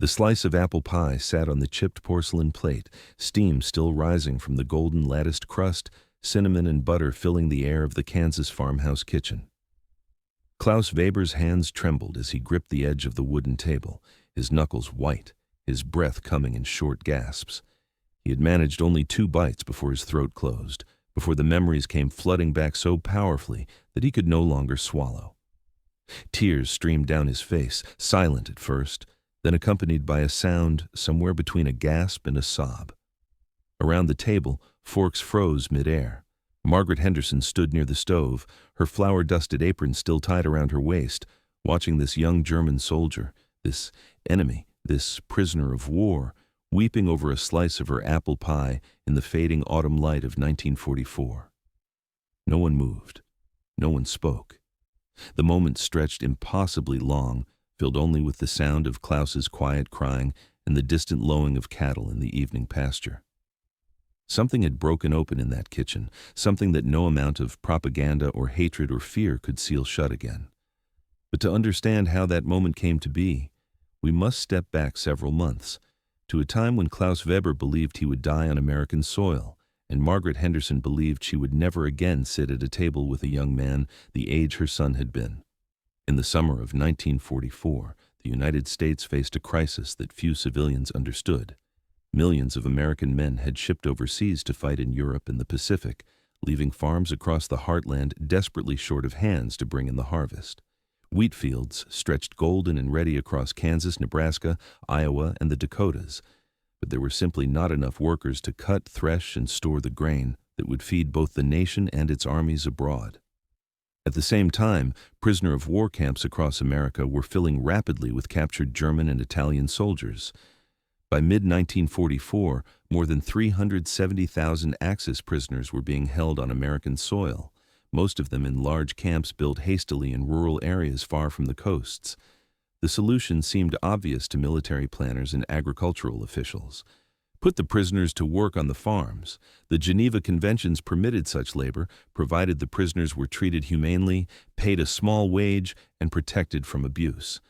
The slice of apple pie sat on the chipped porcelain plate, steam still rising from the golden latticed crust, cinnamon and butter filling the air of the Kansas farmhouse kitchen. Klaus Weber's hands trembled as he gripped the edge of the wooden table, his knuckles white, his breath coming in short gasps. He had managed only 2 bites before his throat closed, before the memories came flooding back so powerfully that he could no longer swallow. Tears streamed down his face, silent at first, then accompanied by a sound somewhere between a gasp and a sob. Around the table, forks froze mid-air. Margaret Henderson stood near the stove, her flour-dusted apron still tied around her waist, watching this young German soldier, this enemy, this prisoner of war, weeping over a slice of her apple pie in the fading autumn light of 1944. No one moved. No one spoke. The moment stretched impossibly long, filled only with the sound of Klaus's quiet crying and the distant lowing of cattle in the evening pasture. Something had broken open in that kitchen, something that no amount of propaganda or hatred or fear could seal shut again. But to understand how that moment came to be, we must step back several months, to a time when Klaus Weber believed he would die on American soil, and Margaret Henderson believed she would never again sit at a table with a young man the age her son had been. In the summer of 1944, the United States faced a crisis that few civilians understood. Millions of American men had shipped overseas to fight in Europe and the Pacific, leaving farms across the heartland desperately short of hands to bring in the harvest. Wheat fields stretched golden and ready across Kansas, Nebraska, Iowa, and the Dakotas, but there were simply not enough workers to cut, thresh, and store the grain that would feed both the nation and its armies abroad. At the same time, prisoner of war camps across America were filling rapidly with captured German and Italian soldiers. By mid-1944, more than 370,000 Axis prisoners were being held on American soil, most of them in large camps built hastily in rural areas far from the coasts. The solution seemed obvious to military planners and agricultural officials. Put the prisoners to work on the farms. The Geneva Conventions permitted such labor, provided the prisoners were treated humanely, paid a small wage, and protected from abuse.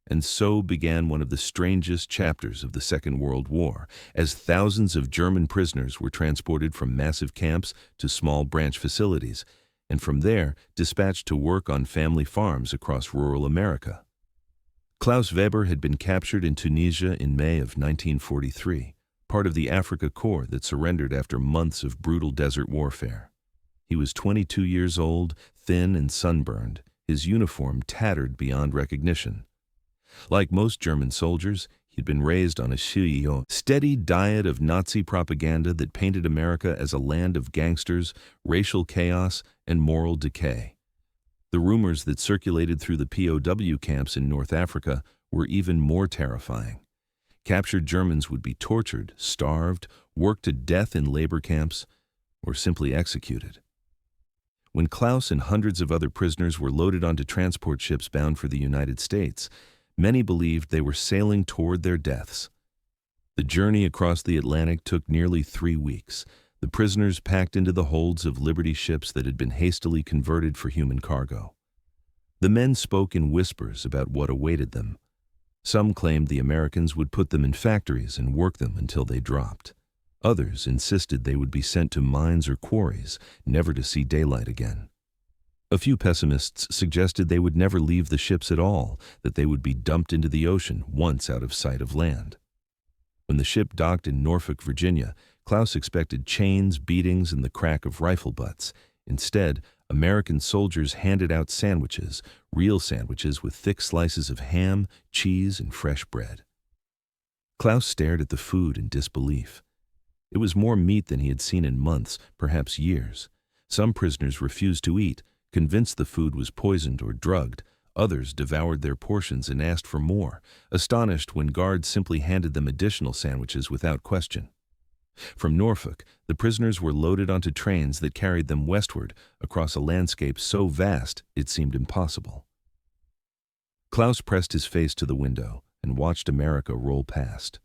And so began one of the strangest chapters of the Second World War, as thousands of German prisoners were transported from massive camps to small branch facilities, and from there dispatched to work on family farms across rural America. Klaus Weber had been captured in Tunisia in May of 1943, part of the Afrika Korps that surrendered after months of brutal desert warfare. He was 22 years old, thin and sunburned, his uniform tattered beyond recognition. Like most German soldiers, he'd been raised on a steady diet of Nazi propaganda that painted America as a land of gangsters, racial chaos, and moral decay. The rumors that circulated through the POW camps in North Africa were even more terrifying. Captured Germans would be tortured, starved, worked to death in labor camps, or simply executed. When Klaus and hundreds of other prisoners were loaded onto transport ships bound for the United States, many believed they were sailing toward their deaths. The journey across the Atlantic took nearly 3 weeks, the prisoners packed into the holds of Liberty ships that had been hastily converted for human cargo. The men spoke in whispers about what awaited them. Some claimed the Americans would put them in factories and work them until they dropped. Others insisted they would be sent to mines or quarries, never to see daylight again. A few pessimists suggested they would never leave the ships at all, that they would be dumped into the ocean once out of sight of land. When the ship docked in Norfolk, Virginia, Klaus expected chains, beatings, and the crack of rifle butts. Instead, American soldiers handed out sandwiches, real sandwiches with thick slices of ham, cheese, and fresh bread. Klaus stared at the food in disbelief. It was more meat than he had seen in months, perhaps years. Some prisoners refused to eat, convinced the food was poisoned or drugged. Others devoured their portions and asked for more, astonished when guards simply handed them additional sandwiches without question. From Norfolk, the prisoners were loaded onto trains that carried them westward across a landscape so vast it seemed impossible. Klaus pressed his face to the window and watched America roll past.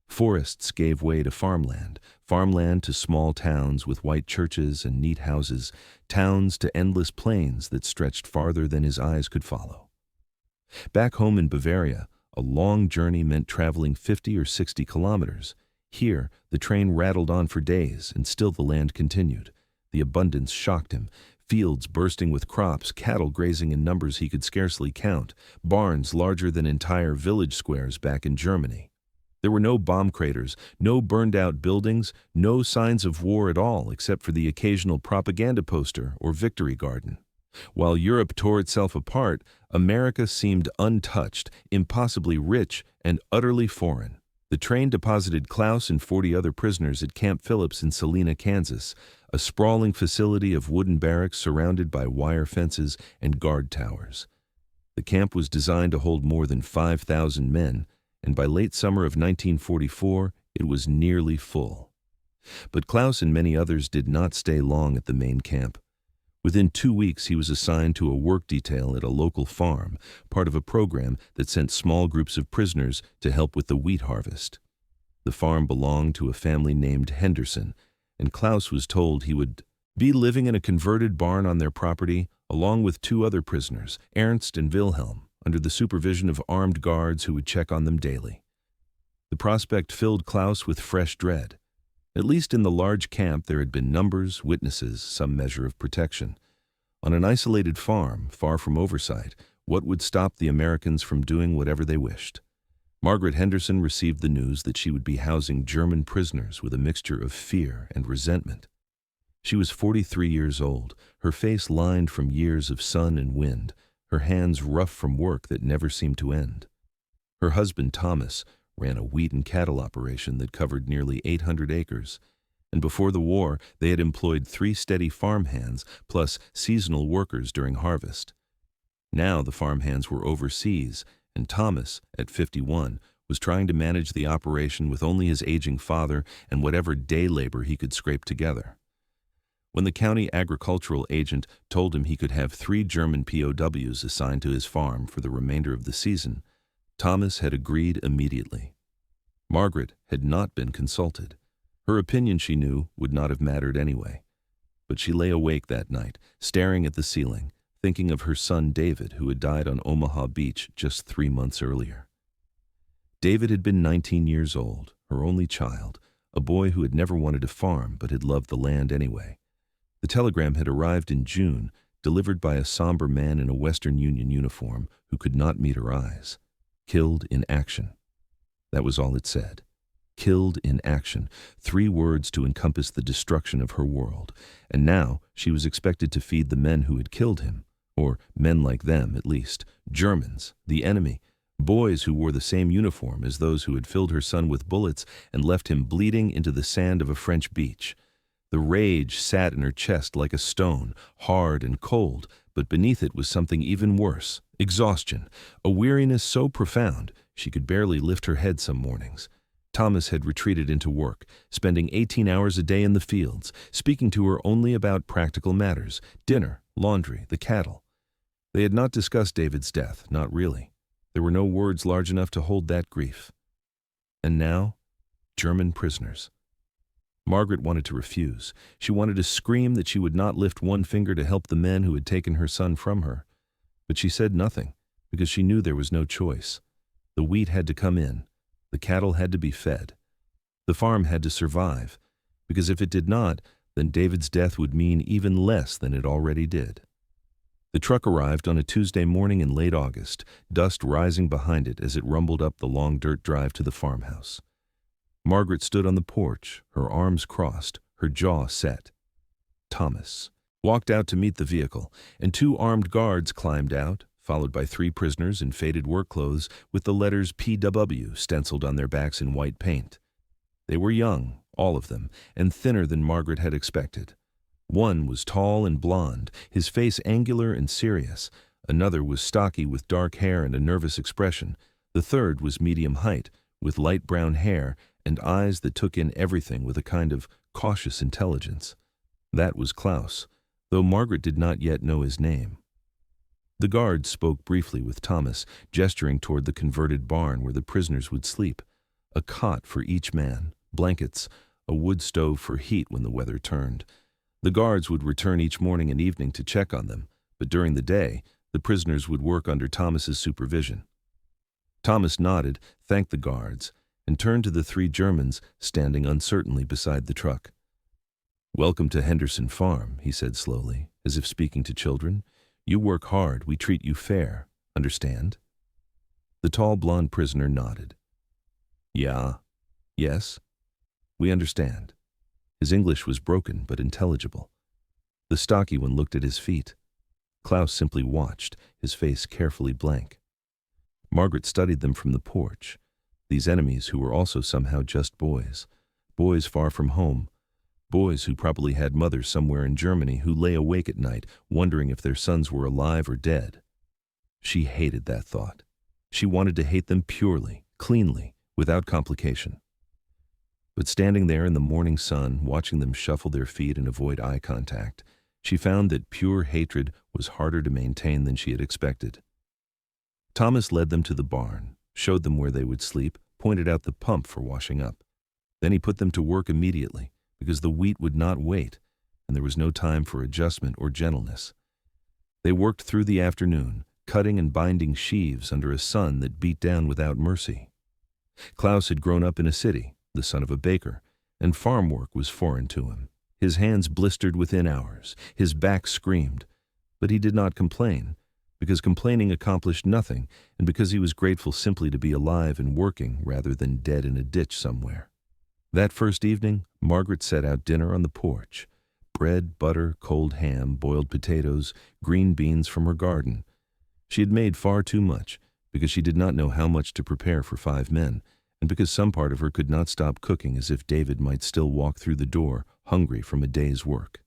Forests gave way to farmland, farmland to small towns with white churches and neat houses, towns to endless plains that stretched farther than his eyes could follow. Back home in Bavaria, A long journey meant traveling 50 or 60 kilometers. Here, the train rattled on for days, and still the land continued. The abundance shocked him. Fields bursting with crops, cattle grazing in numbers he could scarcely count, barns larger than entire village squares back in Germany. There were no bomb craters, no burned-out buildings, no signs of war at all except for the occasional propaganda poster or victory garden. While Europe tore itself apart, America seemed untouched, impossibly rich, and utterly foreign. The train deposited Klaus and 40 other prisoners at Camp Phillips in Salina, Kansas, a sprawling facility of wooden barracks surrounded by wire fences and guard towers. The camp was designed to hold more than 5,000 men, and by late summer of 1944, it was nearly full. But Klaus and many others did not stay long at the main camp. Within 2 weeks, he was assigned to a work detail at a local farm, part of a program that sent small groups of prisoners to help with the wheat harvest. The farm belonged to a family named Henderson, and Klaus was told he would be living in a converted barn on their property, along with 2 other prisoners, Ernst and Wilhelm, under the supervision of armed guards who would check on them daily. The prospect filled Klaus with fresh dread. At least in the large camp there had been numbers, witnesses, some measure of protection. On an isolated farm, far from oversight, what would stop the Americans from doing whatever they wished? Margaret Henderson received the news that she would be housing German prisoners with a mixture of fear and resentment. She was 43 years old, her face lined from years of sun and wind, her hands rough from work that never seemed to end. Her husband, Thomas, ran a wheat and cattle operation that covered nearly 800 acres, and before the war they had employed 3 steady farmhands plus seasonal workers during harvest. Now the farmhands were overseas, and Thomas, at 51, was trying to manage the operation with only his aging father and whatever day labor he could scrape together. When the county agricultural agent told him he could have 3 German POWs assigned to his farm for the remainder of the season, Thomas had agreed immediately. Margaret had not been consulted. Her opinion, she knew, would not have mattered anyway. But she lay awake that night, staring at the ceiling, thinking of her son David, who had died on Omaha Beach just 3 months earlier. David had been 19 years old, her only child, a boy who had never wanted to farm but had loved the land anyway. The telegram had arrived in June, delivered by a somber man in a Western Union uniform who could not meet her eyes. Killed in action. That was all it said. Killed in action, 3 words to encompass the destruction of her world. And now she was expected to feed the men who had killed him, or men like them at least, Germans, the enemy, boys who wore the same uniform as those who had filled her son with bullets and left him bleeding into the sand of a French beach. The rage sat in her chest like a stone, hard and cold, but beneath it was something even worse, exhaustion, a weariness so profound she could barely lift her head some mornings. Thomas had retreated into work, spending 18 hours a day in the fields, speaking to her only about practical matters, dinner, laundry, the cattle. They had not discussed David's death, not really. There were no words large enough to hold that grief. And now, German prisoners. Margaret wanted to refuse. She wanted to scream that she would not lift one finger to help the men who had taken her son from her. But she said nothing, because she knew there was no choice. The wheat had to come in. The cattle had to be fed. The farm had to survive, because if it did not, then David's death would mean even less than it already did. The truck arrived on a Tuesday morning in late August, dust rising behind it as it rumbled up the long dirt drive to the farmhouse. Margaret stood on the porch, her arms crossed, her jaw set. Thomas walked out to meet the vehicle, and 2 armed guards climbed out, followed by 3 prisoners in faded work clothes with the letters PW stenciled on their backs in white paint. They were young, all of them, and thinner than Margaret had expected. One was tall and blond, his face angular and serious. Another was stocky with dark hair and a nervous expression. The third was medium height, with light brown hair and eyes that took in everything with a kind of cautious intelligence. That was Klaus, though Margaret did not yet know his name. The guard spoke briefly with Thomas, gesturing toward the converted barn where the prisoners would sleep. A cot for each man, blankets, a wood stove for heat when the weather turned. The guards would return each morning and evening to check on them, but during the day, the prisoners would work under Thomas's supervision. Thomas nodded, thanked the guards, and turned to the three Germans standing uncertainly beside the truck. "Welcome to Henderson Farm," he said slowly, as if speaking to children. "You work hard, we treat you fair. Understand?" The tall blonde prisoner nodded. "Yeah. Yes. We understand." His English was broken but intelligible. The stocky one looked at his feet. Klaus simply watched, his face carefully blank. Margaret studied them from the porch, these enemies who were also somehow just boys, boys far from home, boys who probably had mothers somewhere in Germany who lay awake at night wondering if their sons were alive or dead. She hated that thought. She wanted to hate them purely, cleanly, without complication. But standing there in the morning sun, watching them shuffle their feet and avoid eye contact, she found that pure hatred was harder to maintain than she had expected. Thomas led them to the barn, showed them where they would sleep, pointed out the pump for washing up. Then he put them to work immediately, because the wheat would not wait, and there was no time for adjustment or gentleness. They worked through the afternoon, cutting and binding sheaves under a sun that beat down without mercy. Klaus had grown up in a city, the son of a baker, and farm work was foreign to him. His hands blistered within hours, his back screamed, but he did not complain, because complaining accomplished nothing, and because he was grateful simply to be alive and working rather than dead in a ditch somewhere. That first evening, Margaret set out dinner on the porch. Bread, butter, cold ham, boiled potatoes, green beans from her garden. She had made far too much, because she did not know how much to prepare for 5 men, and because some part of her could not stop cooking as if David might still walk through the door, hungry from a day's work.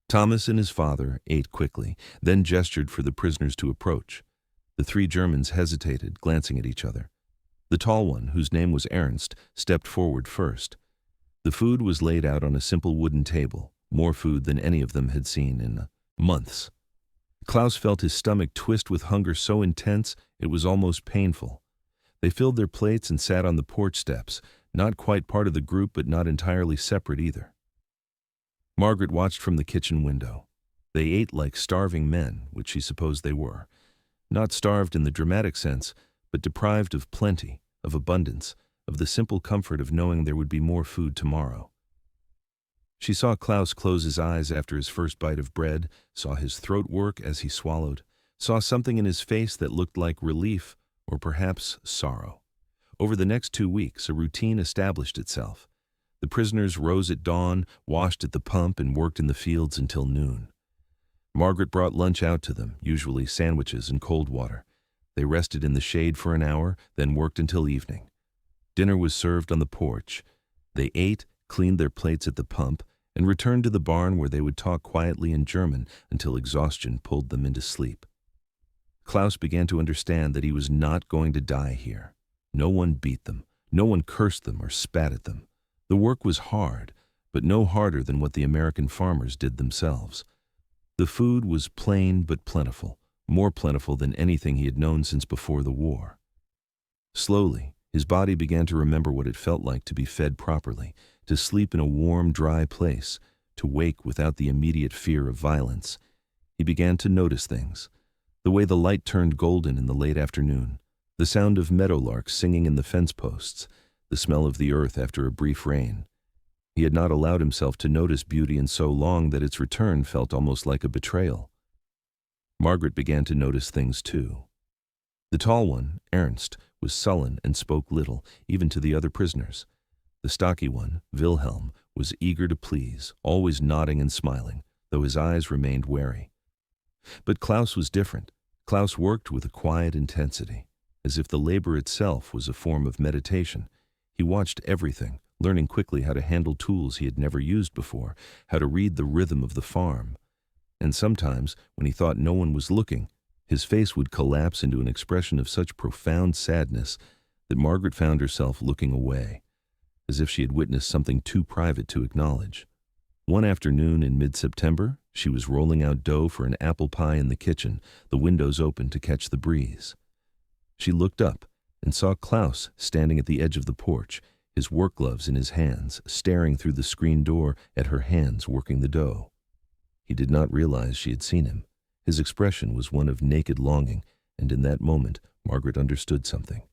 Thomas and his father ate quickly, then gestured for the prisoners to approach. The 3 Germans hesitated, glancing at each other. The tall one, whose name was Ernst, stepped forward first. The food was laid out on a simple wooden table, more food than any of them had seen in months. Klaus felt his stomach twist with hunger so intense it was almost painful. They filled their plates and sat on the porch steps, not quite part of the group but not entirely separate either. Margaret watched from the kitchen window. They ate like starving men, which she supposed they were. Not starved in the dramatic sense, but deprived of plenty, of abundance, of the simple comfort of knowing there would be more food tomorrow. She saw Klaus close his eyes after his first bite of bread, saw his throat work as he swallowed, saw something in his face that looked like relief or perhaps sorrow. Over the next 2 weeks, a routine established itself. The prisoners rose at dawn, washed at the pump, and worked in the fields until noon. Margaret brought lunch out to them, usually sandwiches and cold water. They rested in the shade for an hour, then worked until evening. Dinner was served on the porch. They ate, cleaned their plates at the pump, and returned to the barn where they would talk quietly in German until exhaustion pulled them into sleep. Klaus began to understand that he was not going to die here. No one beat them. No one cursed them or spat at them. The work was hard, but no harder than what the American farmers did themselves. The food was plain but plentiful, more plentiful than anything he had known since before the war. Slowly, his body began to remember what it felt like to be fed properly, to sleep in a warm, dry place, to wake without the immediate fear of violence. He began to notice things. The way the light turned golden in the late afternoon, the sound of meadowlarks singing in the fence posts, the smell of the earth after a brief rain. He had not allowed himself to notice beauty in so long that its return felt almost like a betrayal. Margaret began to notice things too. The tall one, Ernst, was sullen and spoke little, even to the other prisoners. The stocky one, Wilhelm, was eager to please, always nodding and smiling, though his eyes remained wary. But Klaus was different. Klaus worked with a quiet intensity, as if the labor itself was a form of meditation. He watched everything, learning quickly how to handle tools he had never used before, how to read the rhythm of the farm. And sometimes, when he thought no one was looking, his face would collapse into an expression of such profound sadness that Margaret found herself looking away, as if she had witnessed something too private to acknowledge. One afternoon in mid-September, she was rolling out dough for an apple pie in the kitchen, the windows open to catch the breeze. She looked up and saw Klaus standing at the edge of the porch, his work gloves in his hands, staring through the screen door at her hands working the dough. He did not realize she had seen him. His expression was one of naked longing, and in that moment, Margaret understood something.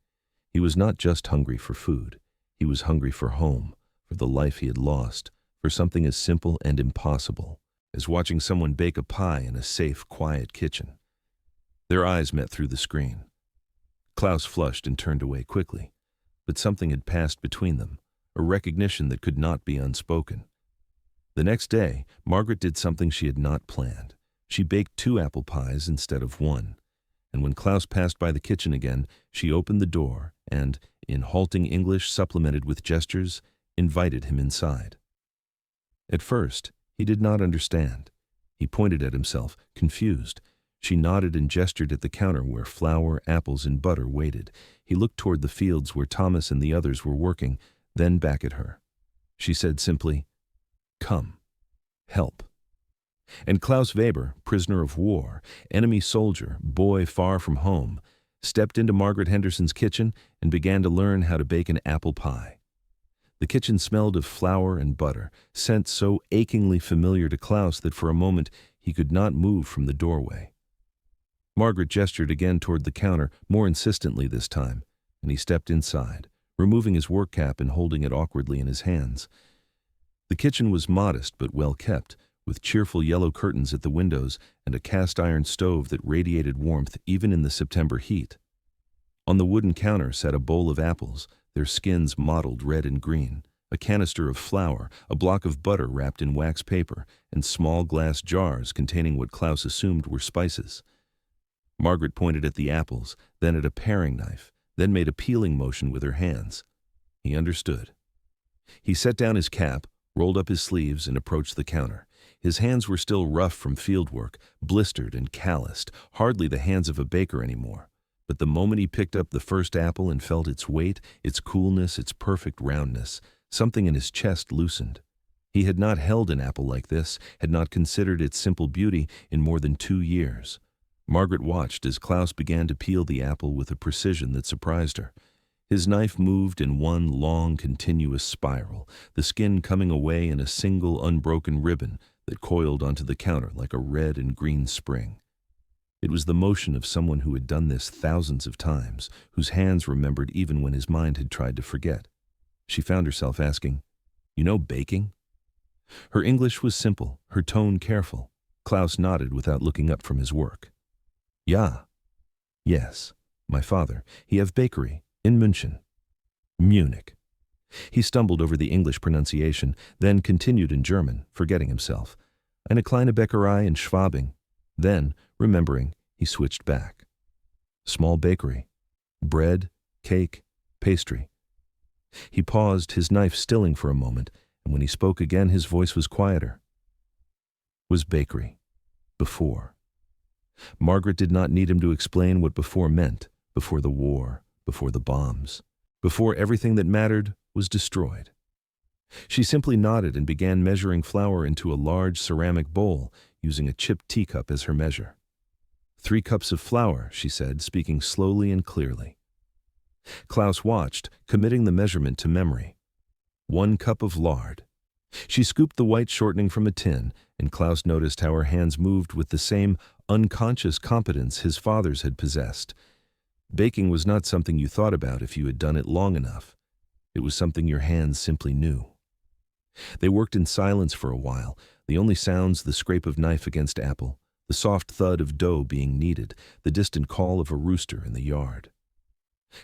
He was not just hungry for food. He was hungry for home, for the life he had lost, for something as simple and impossible as watching someone bake a pie in a safe, quiet kitchen. Their eyes met through the screen. Klaus flushed and turned away quickly, but something had passed between them, a recognition that could not be unspoken. The next day, Margaret did something she had not planned. She baked 2 apple pies instead of 1. And when Klaus passed by the kitchen again, she opened the door and, in halting English supplemented with gestures, invited him inside. At first, he did not understand. He pointed at himself, confused. She nodded and gestured at the counter where flour, apples, and butter waited. He looked toward the fields where Thomas and the others were working, then back at her. She said simply, "Come, help." And Klaus Weber, prisoner of war, enemy soldier, boy far from home, stepped into Margaret Henderson's kitchen and began to learn how to bake an apple pie. The kitchen smelled of flour and butter, scent so achingly familiar to Klaus that for a moment he could not move from the doorway. Margaret gestured again toward the counter, more insistently this time, and he stepped inside, removing his work cap and holding it awkwardly in his hands. The kitchen was modest but well kept, with cheerful yellow curtains at the windows and a cast-iron stove that radiated warmth even in the September heat. On the wooden counter sat a bowl of apples, their skins mottled red and green, a canister of flour, a block of butter wrapped in wax paper, and small glass jars containing what Klaus assumed were spices. Margaret pointed at the apples, then at a paring knife, then made a peeling motion with her hands. He understood. He set down his cap, rolled up his sleeves, and approached the counter. His hands were still rough from field work, blistered and calloused, hardly the hands of a baker anymore. But the moment he picked up the first apple and felt its weight, its coolness, its perfect roundness, something in his chest loosened. He had not held an apple like this, had not considered its simple beauty in more than 2 years. Margaret watched as Klaus began to peel the apple with a precision that surprised her. His knife moved in one long, continuous spiral, the skin coming away in a single, unbroken ribbon that coiled onto the counter like a red and green spring. It was the motion of someone who had done this thousands of times, whose hands remembered even when his mind had tried to forget. She found herself asking, "You know baking?" Her English was simple, her tone careful. Klaus nodded without looking up from his work. "Ja. Yes, my father. He have bakery in München." Munich. He stumbled over the English pronunciation, then continued in German, forgetting himself. Eine kleine Bäckerei in Schwabing. Then, remembering, he switched back. Small bakery. Bread, cake, pastry. He paused, his knife stilling for a moment, and when he spoke again his voice was quieter. Was bakery. Before. Margaret did not need him to explain what before meant, before the war, before the bombs, before everything that mattered was destroyed. She simply nodded and began measuring flour into a large ceramic bowl, using a chipped teacup as her measure. 3 cups of flour, she said, speaking slowly and clearly. Klaus watched, committing the measurement to memory. 1 cup of lard. She scooped the white shortening from a tin, and Klaus noticed how her hands moved with the same unconscious competence his father's had possessed. Baking was not something you thought about if you had done it long enough. It was something your hands simply knew. They worked in silence for a while, the only sounds the scrape of knife against apple, the soft thud of dough being kneaded, the distant call of a rooster in the yard.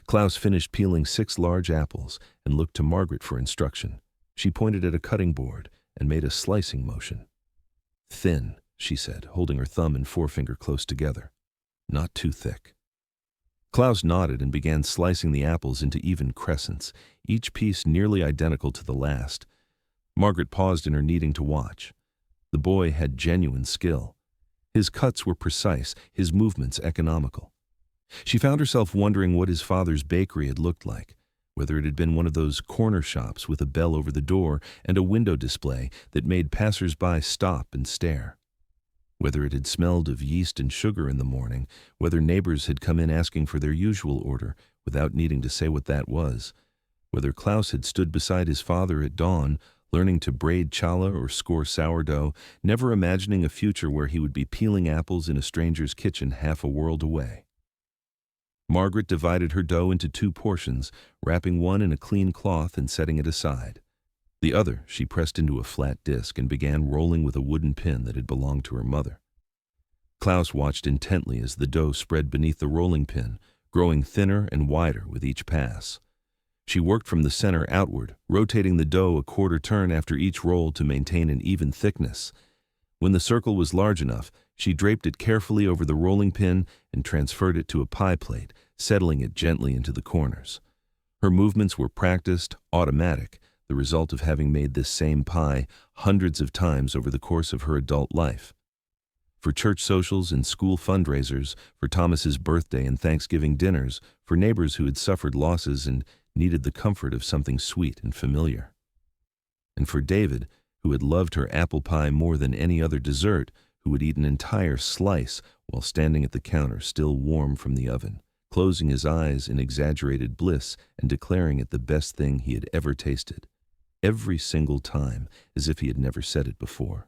Klaus finished peeling 6 large apples and looked to Margaret for instruction. She pointed at a cutting board and made a slicing motion. "Thin," she said, holding her thumb and forefinger close together. "Not too thick." Klaus nodded and began slicing the apples into even crescents, each piece nearly identical to the last. Margaret paused in her kneading to watch. The boy had genuine skill. His cuts were precise, his movements economical. She found herself wondering what his father's bakery had looked like, whether it had been one of those corner shops with a bell over the door and a window display that made passers-by stop and stare. Whether it had smelled of yeast and sugar in the morning, whether neighbors had come in asking for their usual order without needing to say what that was, whether Klaus had stood beside his father at dawn, learning to braid challah or score sourdough, never imagining a future where he would be peeling apples in a stranger's kitchen half a world away. Margaret divided her dough into 2 portions, wrapping one in a clean cloth and setting it aside. The other she pressed into a flat disc and began rolling with a wooden pin that had belonged to her mother. Klaus watched intently as the dough spread beneath the rolling pin, growing thinner and wider with each pass. She worked from the center outward, rotating the dough a quarter turn after each roll to maintain an even thickness. When the circle was large enough, she draped it carefully over the rolling pin and transferred it to a pie plate, settling it gently into the corners. Her movements were practiced, automatic, the result of having made this same pie hundreds of times over the course of her adult life. For church socials and school fundraisers, for Thomas's birthday and Thanksgiving dinners, for neighbors who had suffered losses and needed the comfort of something sweet and familiar. And for David, who had loved her apple pie more than any other dessert, who would eat an entire slice while standing at the counter still warm from the oven, closing his eyes in exaggerated bliss and declaring it the best thing he had ever tasted. Every single time, as if he had never said it before.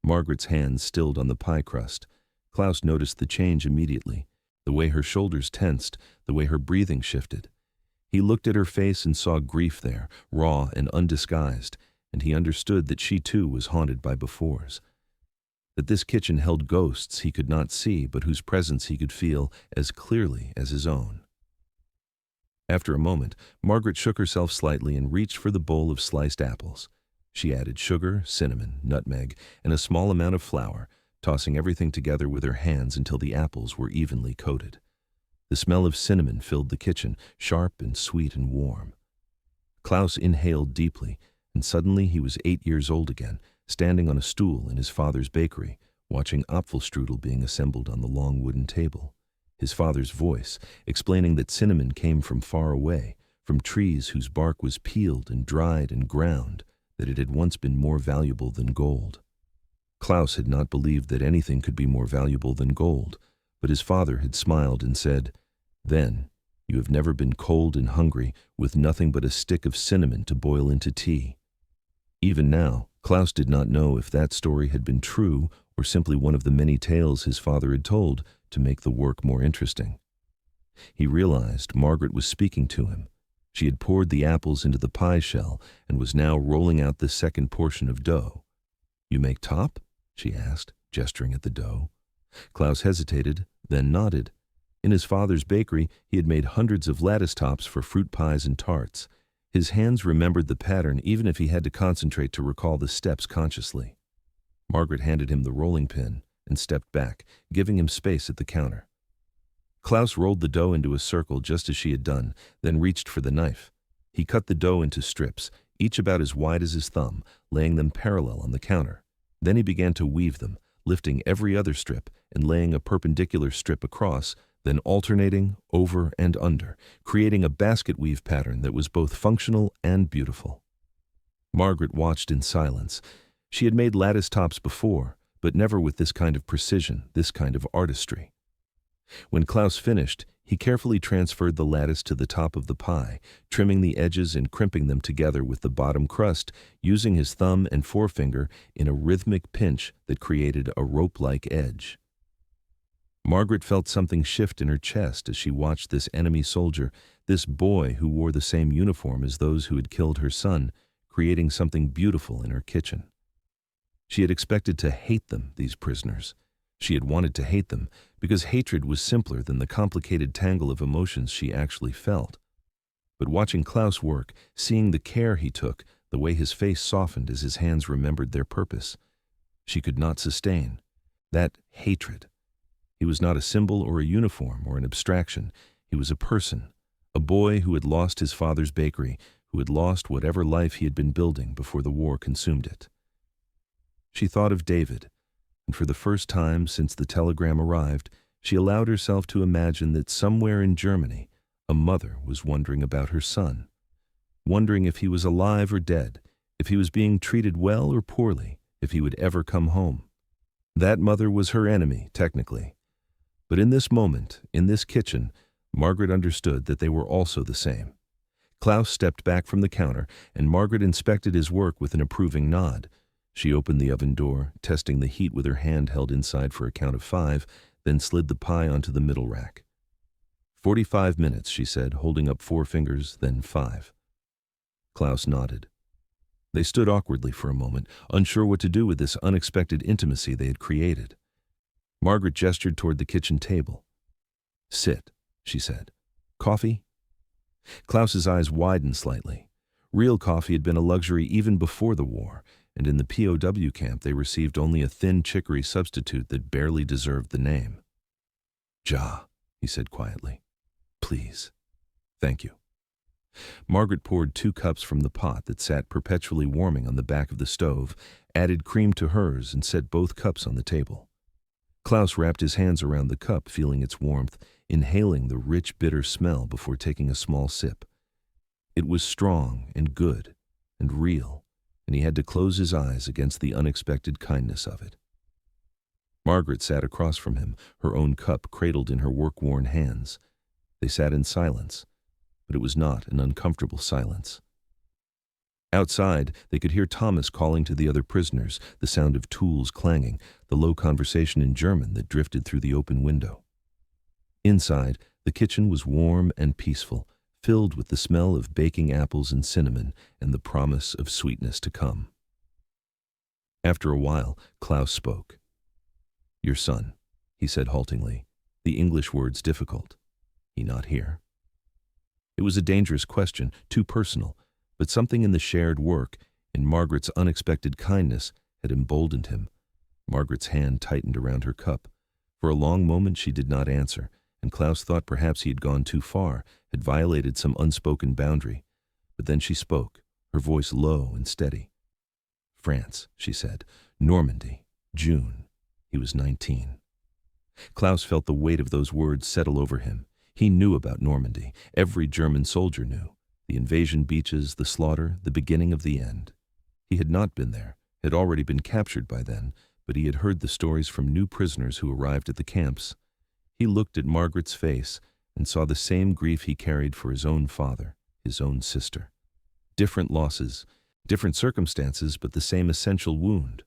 Margaret's hands stilled on the pie crust. Klaus noticed the change immediately, the way her shoulders tensed, the way her breathing shifted. He looked at her face and saw grief there, raw and undisguised, and he understood that she too was haunted by befores. That this kitchen held ghosts he could not see, but whose presence he could feel as clearly as his own. After a moment, Margaret shook herself slightly and reached for the bowl of sliced apples. She added sugar, cinnamon, nutmeg, and a small amount of flour, tossing everything together with her hands until the apples were evenly coated. The smell of cinnamon filled the kitchen, sharp and sweet and warm. Klaus inhaled deeply, and suddenly he was 8 years old again, standing on a stool in his father's bakery, watching Apfelstrudel being assembled on the long wooden table. His father's voice, explaining that cinnamon came from far away, from trees whose bark was peeled and dried and ground, that it had once been more valuable than gold. Klaus had not believed that anything could be more valuable than gold, but his father had smiled and said, "Then, you have never been cold and hungry with nothing but a stick of cinnamon to boil into tea." Even now, Klaus did not know if that story had been true or simply one of the many tales his father had told to make the work more interesting. He realized Margaret was speaking to him. She had poured the apples into the pie shell and was now rolling out the second portion of dough. "You make top?" she asked, gesturing at the dough. Klaus hesitated, then nodded. In his father's bakery, he had made hundreds of lattice tops for fruit pies and tarts. His hands remembered the pattern even if he had to concentrate to recall the steps consciously. Margaret handed him the rolling pin and stepped back, giving him space at the counter. Klaus rolled the dough into a circle just as she had done, then reached for the knife. He cut the dough into strips, each about as wide as his thumb, laying them parallel on the counter. Then he began to weave them, lifting every other strip and laying a perpendicular strip across, then alternating over and under, creating a basket weave pattern that was both functional and beautiful. Margaret watched in silence. She had made lattice tops before, but never with this kind of precision, this kind of artistry. When Klaus finished, he carefully transferred the lattice to the top of the pie, trimming the edges and crimping them together with the bottom crust, using his thumb and forefinger in a rhythmic pinch that created a rope-like edge. Margaret felt something shift in her chest as she watched this enemy soldier, this boy who wore the same uniform as those who had killed her son, creating something beautiful in her kitchen. She had expected to hate them, these prisoners. She had wanted to hate them because hatred was simpler than the complicated tangle of emotions she actually felt. But watching Klaus work, seeing the care he took, the way his face softened as his hands remembered their purpose, she could not sustain that hatred. He was not a symbol or a uniform or an abstraction. He was a person, a boy who had lost his father's bakery, who had lost whatever life he had been building before the war consumed it. She thought of David, and for the first time since the telegram arrived, she allowed herself to imagine that somewhere in Germany, a mother was wondering about her son, wondering if he was alive or dead, if he was being treated well or poorly, if he would ever come home. That mother was her enemy, technically. But in this moment, in this kitchen, Margaret understood that they were also the same. Klaus stepped back from the counter, and Margaret inspected his work with an approving nod. She opened the oven door, testing the heat with her hand held inside for a count of 5, then slid the pie onto the middle rack. 45 minutes, she said, holding up 4 fingers, then 5. Klaus nodded. They stood awkwardly for a moment, unsure what to do with this unexpected intimacy they had created. Margaret gestured toward the kitchen table. "Sit," she said. "Coffee?" Klaus's eyes widened slightly. Real coffee had been a luxury even before the war, and in the POW camp they received only a thin chicory substitute that barely deserved the name. "Ja," he said quietly. "Please. Thank you." Margaret poured 2 cups from the pot that sat perpetually warming on the back of the stove, added cream to hers, and set both cups on the table. Klaus wrapped his hands around the cup, feeling its warmth, inhaling the rich, bitter smell before taking a small sip. It was strong and good and real, and he had to close his eyes against the unexpected kindness of it. Margaret sat across from him, her own cup cradled in her work-worn hands. They sat in silence, but it was not an uncomfortable silence. Outside, they could hear Thomas calling to the other prisoners, the sound of tools clanging, the low conversation in German that drifted through the open window. Inside, the kitchen was warm and peaceful, filled with the smell of baking apples and cinnamon and the promise of sweetness to come. After a while, Klaus spoke. "Your son," he said haltingly, the English words difficult. "He not here?" It was a dangerous question, too personal, but something in the shared work, in Margaret's unexpected kindness, had emboldened him. Margaret's hand tightened around her cup. For a long moment she did not answer, and Klaus thought perhaps he had gone too far, had violated some unspoken boundary. But then she spoke, her voice low and steady. "France," she said. "Normandy. June." He was 19. Klaus felt the weight of those words settle over him. He knew about Normandy. Every German soldier knew. The invasion beaches, the slaughter, the beginning of the end. He had not been there, had already been captured by then, but he had heard the stories from new prisoners who arrived at the camps. He looked at Margaret's face and saw the same grief he carried for his own father, his own sister. Different losses, different circumstances, but the same essential wound.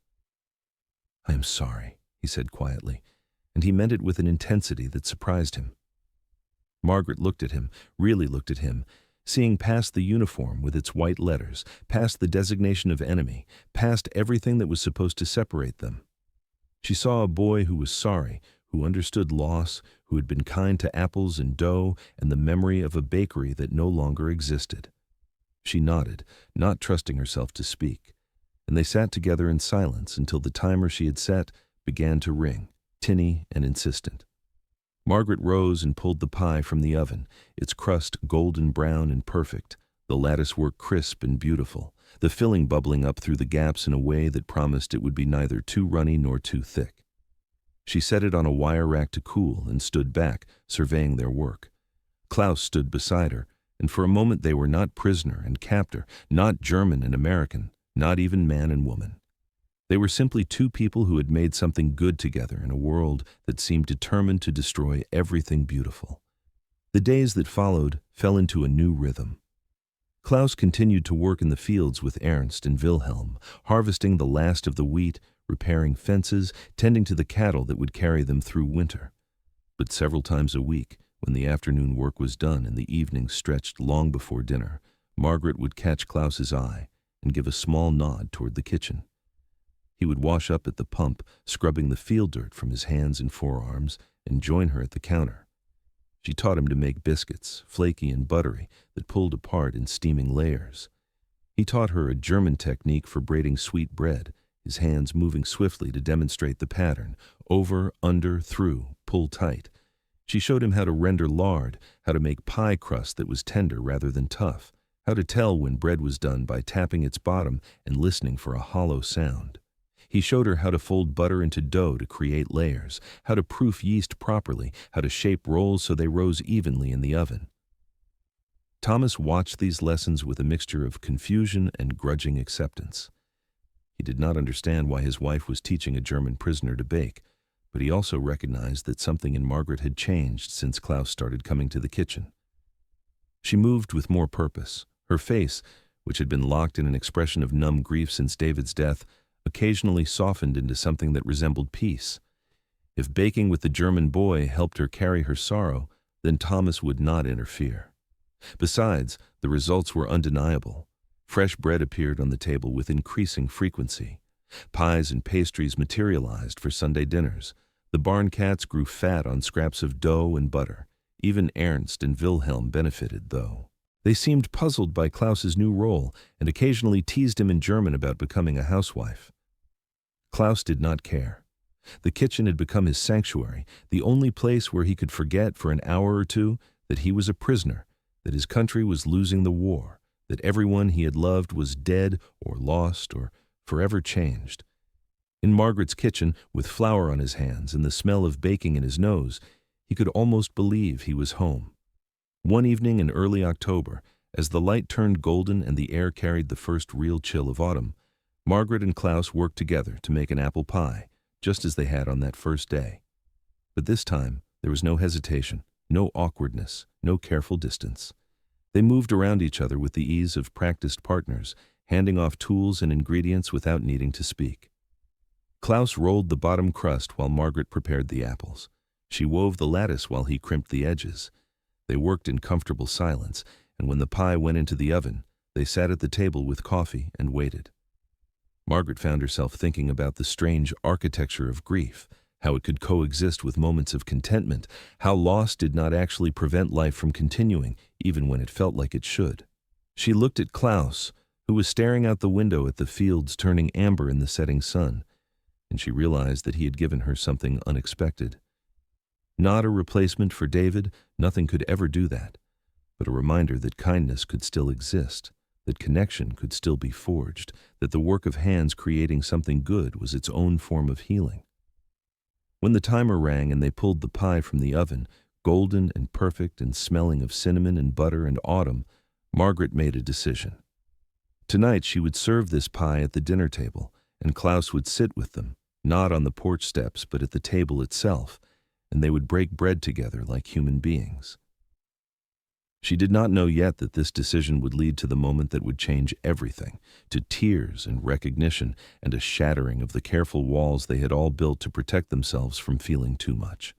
"I am sorry," he said quietly, and he meant it with an intensity that surprised him. Margaret looked at him, really looked at him, seeing past the uniform with its white letters, past the designation of enemy, past everything that was supposed to separate them. She saw a boy who was sorry, who understood loss, who had been kind to apples and dough and the memory of a bakery that no longer existed. She nodded, not trusting herself to speak, and they sat together in silence until the timer she had set began to ring, tinny and insistent. Margaret rose and pulled the pie from the oven, its crust golden brown and perfect, the latticework crisp and beautiful, the filling bubbling up through the gaps in a way that promised it would be neither too runny nor too thick. She set it on a wire rack to cool and stood back, surveying their work. Klaus stood beside her, and for a moment they were not prisoner and captor, not German and American, not even man and woman. They were simply 2 people who had made something good together in a world that seemed determined to destroy everything beautiful. The days that followed fell into a new rhythm. Klaus continued to work in the fields with Ernst and Wilhelm, harvesting the last of the wheat, repairing fences, tending to the cattle that would carry them through winter. But several times a week, when the afternoon work was done and the evening stretched long before dinner, Margaret would catch Klaus's eye and give a small nod toward the kitchen. He would wash up at the pump, scrubbing the field dirt from his hands and forearms, and join her at the counter. She taught him to make biscuits, flaky and buttery, that pulled apart in steaming layers. He taught her a German technique for braiding sweet bread, his hands moving swiftly to demonstrate the pattern, over, under, through, pull tight. She showed him how to render lard, how to make pie crust that was tender rather than tough, how to tell when bread was done by tapping its bottom and listening for a hollow sound. He showed her how to fold butter into dough to create layers, how to proof yeast properly, how to shape rolls so they rose evenly in the oven. Thomas watched these lessons with a mixture of confusion and grudging acceptance. He did not understand why his wife was teaching a German prisoner to bake, but he also recognized that something in Margaret had changed since Klaus started coming to the kitchen. She moved with more purpose. Her face, which had been locked in an expression of numb grief since David's death, occasionally softened into something that resembled peace. If baking with the German boy helped her carry her sorrow, then Thomas would not interfere. Besides, the results were undeniable. Fresh bread appeared on the table with increasing frequency. Pies and pastries materialized for Sunday dinners. The barn cats grew fat on scraps of dough and butter. Even Ernst and Wilhelm benefited, though. They seemed puzzled by Klaus's new role and occasionally teased him in German about becoming a housewife. Klaus did not care. The kitchen had become his sanctuary, the only place where he could forget for an hour or two that he was a prisoner, that his country was losing the war, that everyone he had loved was dead or lost or forever changed. In Margaret's kitchen, with flour on his hands and the smell of baking in his nose, he could almost believe he was home. One evening in early October, as the light turned golden and the air carried the first real chill of autumn, Margaret and Klaus worked together to make an apple pie, just as they had on that first day. But this time, there was no hesitation, no awkwardness, no careful distance. They moved around each other with the ease of practiced partners, handing off tools and ingredients without needing to speak. Klaus rolled the bottom crust while Margaret prepared the apples. She wove the lattice while he crimped the edges. They worked in comfortable silence, and when the pie went into the oven, they sat at the table with coffee and waited. Margaret found herself thinking about the strange architecture of grief, how it could coexist with moments of contentment, how loss did not actually prevent life from continuing, even when it felt like it should. She looked at Klaus, who was staring out the window at the fields turning amber in the setting sun, and she realized that he had given her something unexpected. Not a replacement for David, nothing could ever do that, but a reminder that kindness could still exist, that connection could still be forged, that the work of hands creating something good was its own form of healing. When the timer rang and they pulled the pie from the oven, golden and perfect and smelling of cinnamon and butter and autumn, Margaret made a decision. Tonight she would serve this pie at the dinner table, and Klaus would sit with them, not on the porch steps but at the table itself, and they would break bread together like human beings. She did not know yet that this decision would lead to the moment that would change everything, to tears and recognition and a shattering of the careful walls they had all built to protect themselves from feeling too much.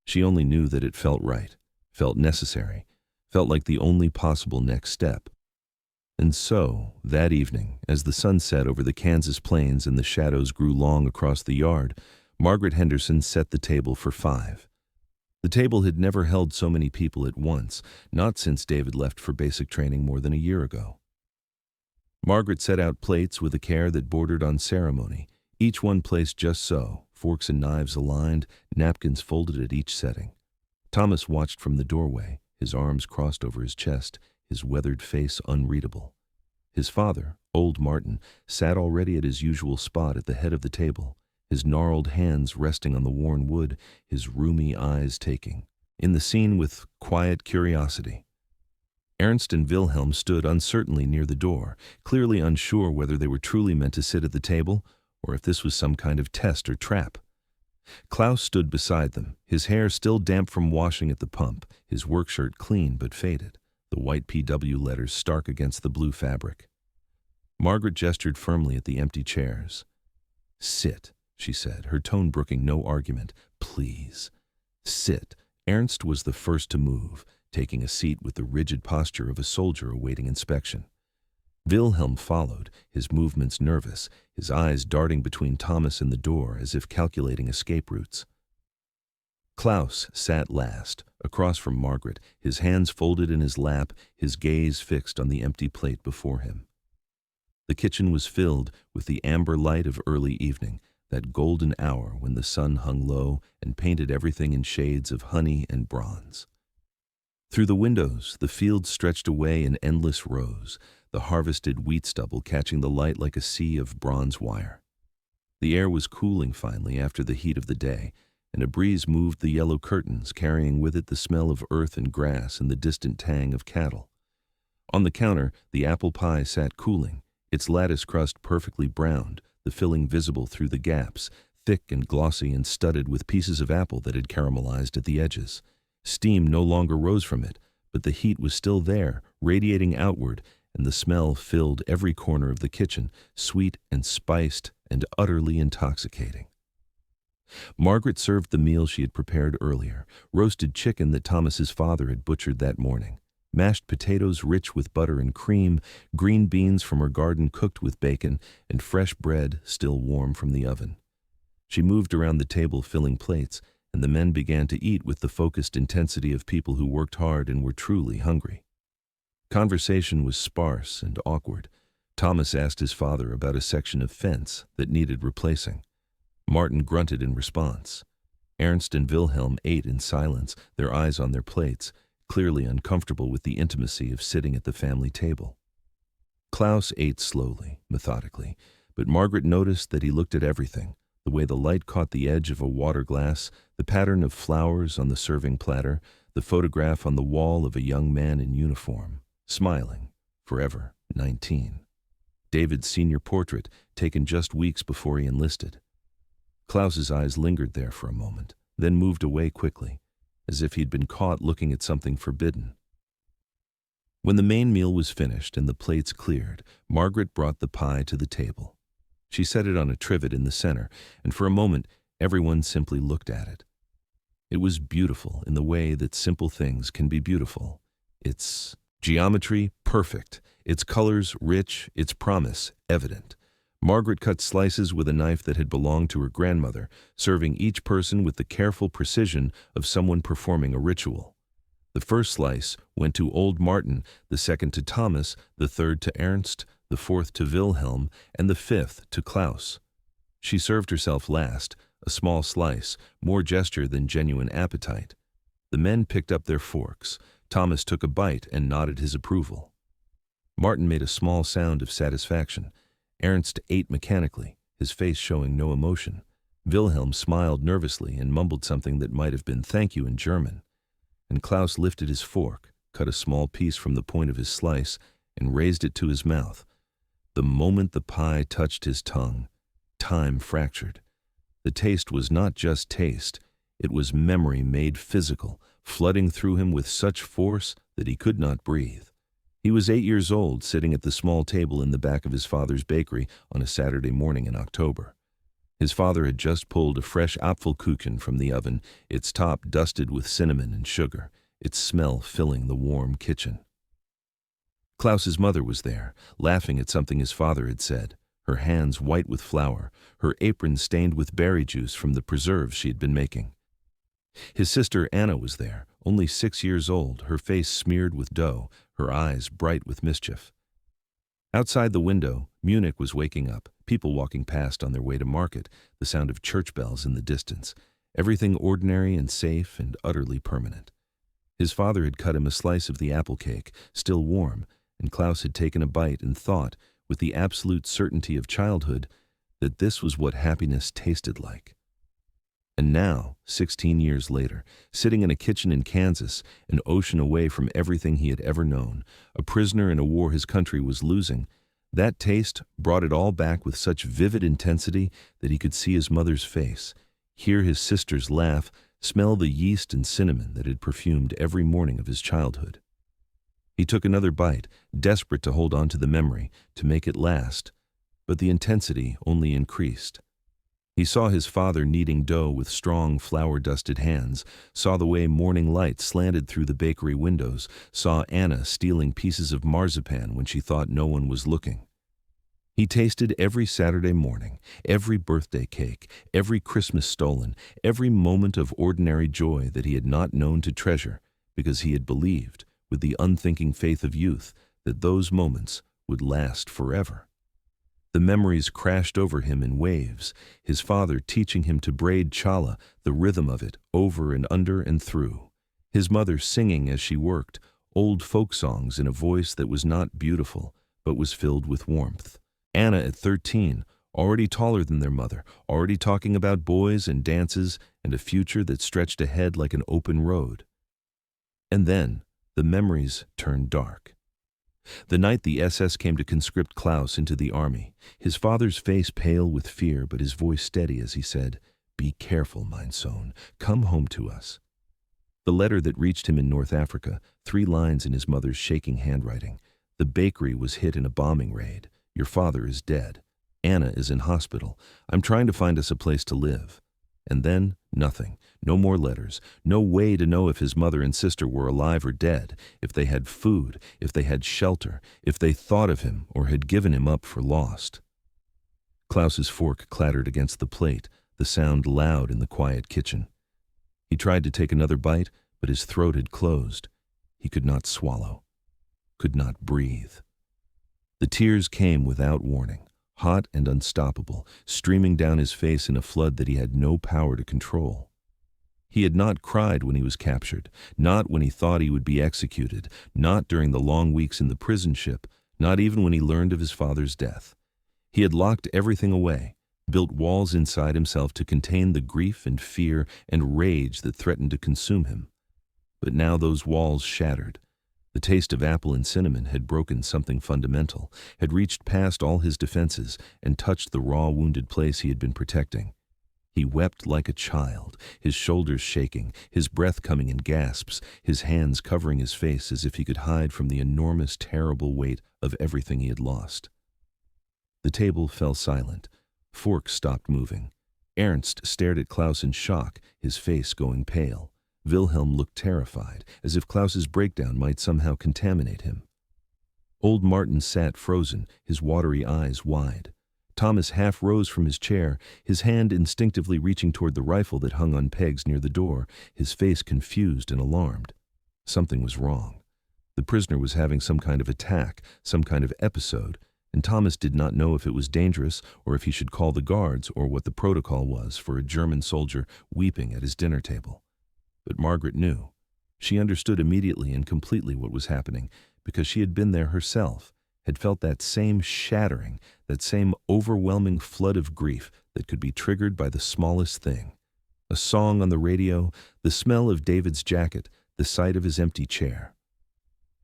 She only knew that it felt right, felt necessary, felt like the only possible next step. And so, that evening, as the sun set over the Kansas plains and the shadows grew long across the yard, Margaret Henderson set the table for 5. The table had never held so many people at once, not since David left for basic training more than a year ago. Margaret set out plates with a care that bordered on ceremony, each one placed just so, forks and knives aligned, napkins folded at each setting. Thomas watched from the doorway, his arms crossed over his chest, his weathered face unreadable. His father, old Martin, sat already at his usual spot at the head of the table, his gnarled hands resting on the worn wood, his rheumy eyes taking in the scene with quiet curiosity. Ernst and Wilhelm stood uncertainly near the door, clearly unsure whether they were truly meant to sit at the table or if this was some kind of test or trap. Klaus stood beside them, his hair still damp from washing at the pump, his work shirt clean but faded, the white PW letters stark against the blue fabric. Margaret gestured firmly at the empty chairs. "Sit," she said, her tone brooking no argument. "Please. Sit." Ernst was the first to move, taking a seat with the rigid posture of a soldier awaiting inspection. Wilhelm followed, his movements nervous, his eyes darting between Thomas and the door as if calculating escape routes. Klaus sat last, across from Margaret, his hands folded in his lap, his gaze fixed on the empty plate before him. The kitchen was filled with the amber light of early evening, that golden hour when the sun hung low and painted everything in shades of honey and bronze. Through the windows, the fields stretched away in endless rows, the harvested wheat stubble catching the light like a sea of bronze wire. The air was cooling finally after the heat of the day, and a breeze moved the yellow curtains, carrying with it the smell of earth and grass and the distant tang of cattle. On the counter, the apple pie sat cooling, its lattice crust perfectly browned, the filling visible through the gaps, thick and glossy and studded with pieces of apple that had caramelized at the edges. Steam no longer rose from it, but the heat was still there, radiating outward, and the smell filled every corner of the kitchen, sweet and spiced and utterly intoxicating. Margaret served the meal she had prepared earlier, roasted chicken that Thomas's father had butchered that morning, mashed potatoes rich with butter and cream, green beans from her garden cooked with bacon, and fresh bread still warm from the oven. She moved around the table filling plates, and the men began to eat with the focused intensity of people who worked hard and were truly hungry. Conversation was sparse and awkward. Thomas asked his father about a section of fence that needed replacing. Martin grunted in response. Ernst and Wilhelm ate in silence, their eyes on their plates, clearly uncomfortable with the intimacy of sitting at the family table. Klaus ate slowly, methodically, but Margaret noticed that he looked at everything, the way the light caught the edge of a water glass, the pattern of flowers on the serving platter, the photograph on the wall of a young man in uniform, smiling, forever 19. David's senior portrait, taken just weeks before he enlisted. Klaus's eyes lingered there for a moment, then moved away quickly, as if he'd been caught looking at something forbidden. When the main meal was finished and the plates cleared, Margaret brought the pie to the table. She set it on a trivet in the center, and for a moment, everyone simply looked at it. It was beautiful in the way that simple things can be beautiful. Its geometry, perfect. Its colors, rich. Its promise, evident. Margaret cut slices with a knife that had belonged to her grandmother, serving each person with the careful precision of someone performing a ritual. The first slice went to old Martin, the second to Thomas, the third to Ernst, the fourth to Wilhelm, and the fifth to Klaus. She served herself last, a small slice, more gesture than genuine appetite. The men picked up their forks. Thomas took a bite and nodded his approval. Martin made a small sound of satisfaction. Ernst ate mechanically, his face showing no emotion. Wilhelm smiled nervously and mumbled something that might have been "thank you" in German. And Klaus lifted his fork, cut a small piece from the point of his slice, and raised it to his mouth. The moment the pie touched his tongue, time fractured. The taste was not just taste, it was memory made physical, flooding through him with such force that he could not breathe. He was 8 years old, sitting at the small table in the back of his father's bakery on a Saturday morning in October. His father had just pulled a fresh Apfelkuchen from the oven, its top dusted with cinnamon and sugar, its smell filling the warm kitchen. Klaus's mother was there, laughing at something his father had said, her hands white with flour, her apron stained with berry juice from the preserves she had been making. His sister Anna was there, only 6 years old, her face smeared with dough, her eyes bright with mischief. Outside the window, Munich was waking up, people walking past on their way to market, the sound of church bells in the distance, everything ordinary and safe and utterly permanent. His father had cut him a slice of the apple cake, still warm, and Klaus had taken a bite and thought, with the absolute certainty of childhood, that this was what happiness tasted like. And now, 16 years later, sitting in a kitchen in Kansas, an ocean away from everything he had ever known, a prisoner in a war his country was losing, that taste brought it all back with such vivid intensity that he could see his mother's face, hear his sister's laugh, smell the yeast and cinnamon that had perfumed every morning of his childhood. He took another bite, desperate to hold on to the memory, to make it last, but the intensity only increased. He saw his father kneading dough with strong, flour-dusted hands, saw the way morning light slanted through the bakery windows, saw Anna stealing pieces of marzipan when she thought no one was looking. He tasted every Saturday morning, every birthday cake, every Christmas stolen, every moment of ordinary joy that he had not known to treasure, because he had believed, with the unthinking faith of youth, that those moments would last forever. The memories crashed over him in waves, his father teaching him to braid challah, the rhythm of it, over and under and through. His mother singing as she worked, old folk songs in a voice that was not beautiful, but was filled with warmth. Anna at 13, already taller than their mother, already talking about boys and dances and a future that stretched ahead like an open road. And then the memories turned dark. The night the SS came to conscript Klaus into the army, his father's face pale with fear but his voice steady as he said, "Be careful, mein Sohn, come home to us." The letter that reached him in North Africa, 3 lines in his mother's shaking handwriting. The bakery was hit in a bombing raid. Your father is dead. Anna is in hospital. I'm trying to find us a place to live. And then, nothing. No more letters. No way to know if his mother and sister were alive or dead, if they had food, if they had shelter, if they thought of him or had given him up for lost. Klaus's fork clattered against the plate, the sound loud in the quiet kitchen. He tried to take another bite, but his throat had closed. He could not swallow, could not breathe. The tears came without warning, hot and unstoppable, streaming down his face in a flood that he had no power to control. He had not cried when he was captured, not when he thought he would be executed, not during the long weeks in the prison ship, not even when he learned of his father's death. He had locked everything away, built walls inside himself to contain the grief and fear and rage that threatened to consume him. But now those walls shattered. The taste of apple and cinnamon had broken something fundamental, had reached past all his defenses and touched the raw, wounded place he had been protecting. He wept like a child, his shoulders shaking, his breath coming in gasps, his hands covering his face as if he could hide from the enormous, terrible weight of everything he had lost. The table fell silent. Forks stopped moving. Ernst stared at Klaus in shock, his face going pale. Wilhelm looked terrified, as if Klaus's breakdown might somehow contaminate him. Old Martin sat frozen, his watery eyes wide. Thomas half rose from his chair, his hand instinctively reaching toward the rifle that hung on pegs near the door, his face confused and alarmed. Something was wrong. The prisoner was having some kind of attack, some kind of episode, and Thomas did not know if it was dangerous or if he should call the guards or what the protocol was for a German soldier weeping at his dinner table. But Margaret knew. She understood immediately and completely what was happening because she had been there herself, had felt that same shattering, that same overwhelming flood of grief that could be triggered by the smallest thing. A song on the radio, the smell of David's jacket, the sight of his empty chair.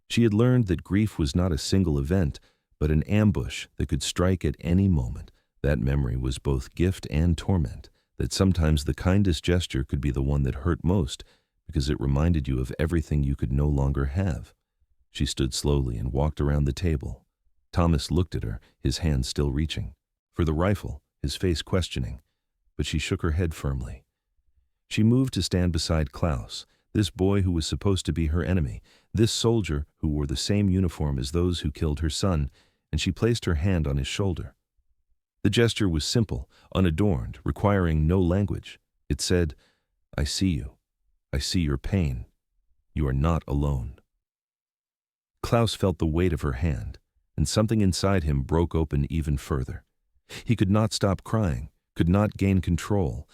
She had learned that grief was not a single event, but an ambush that could strike at any moment. That memory was both gift and torment, that sometimes the kindest gesture could be the one that hurt most because it reminded you of everything you could no longer have. She stood slowly and walked around the table. Thomas looked at her, his hand still reaching for the rifle, his face questioning, but she shook her head firmly. She moved to stand beside Klaus, this boy who was supposed to be her enemy, this soldier who wore the same uniform as those who killed her son, and she placed her hand on his shoulder. The gesture was simple, unadorned, requiring no language. It said, "I see you. I see your pain. You are not alone." Klaus felt the weight of her hand, and something inside him broke open even further. He could not stop crying, could not gain control,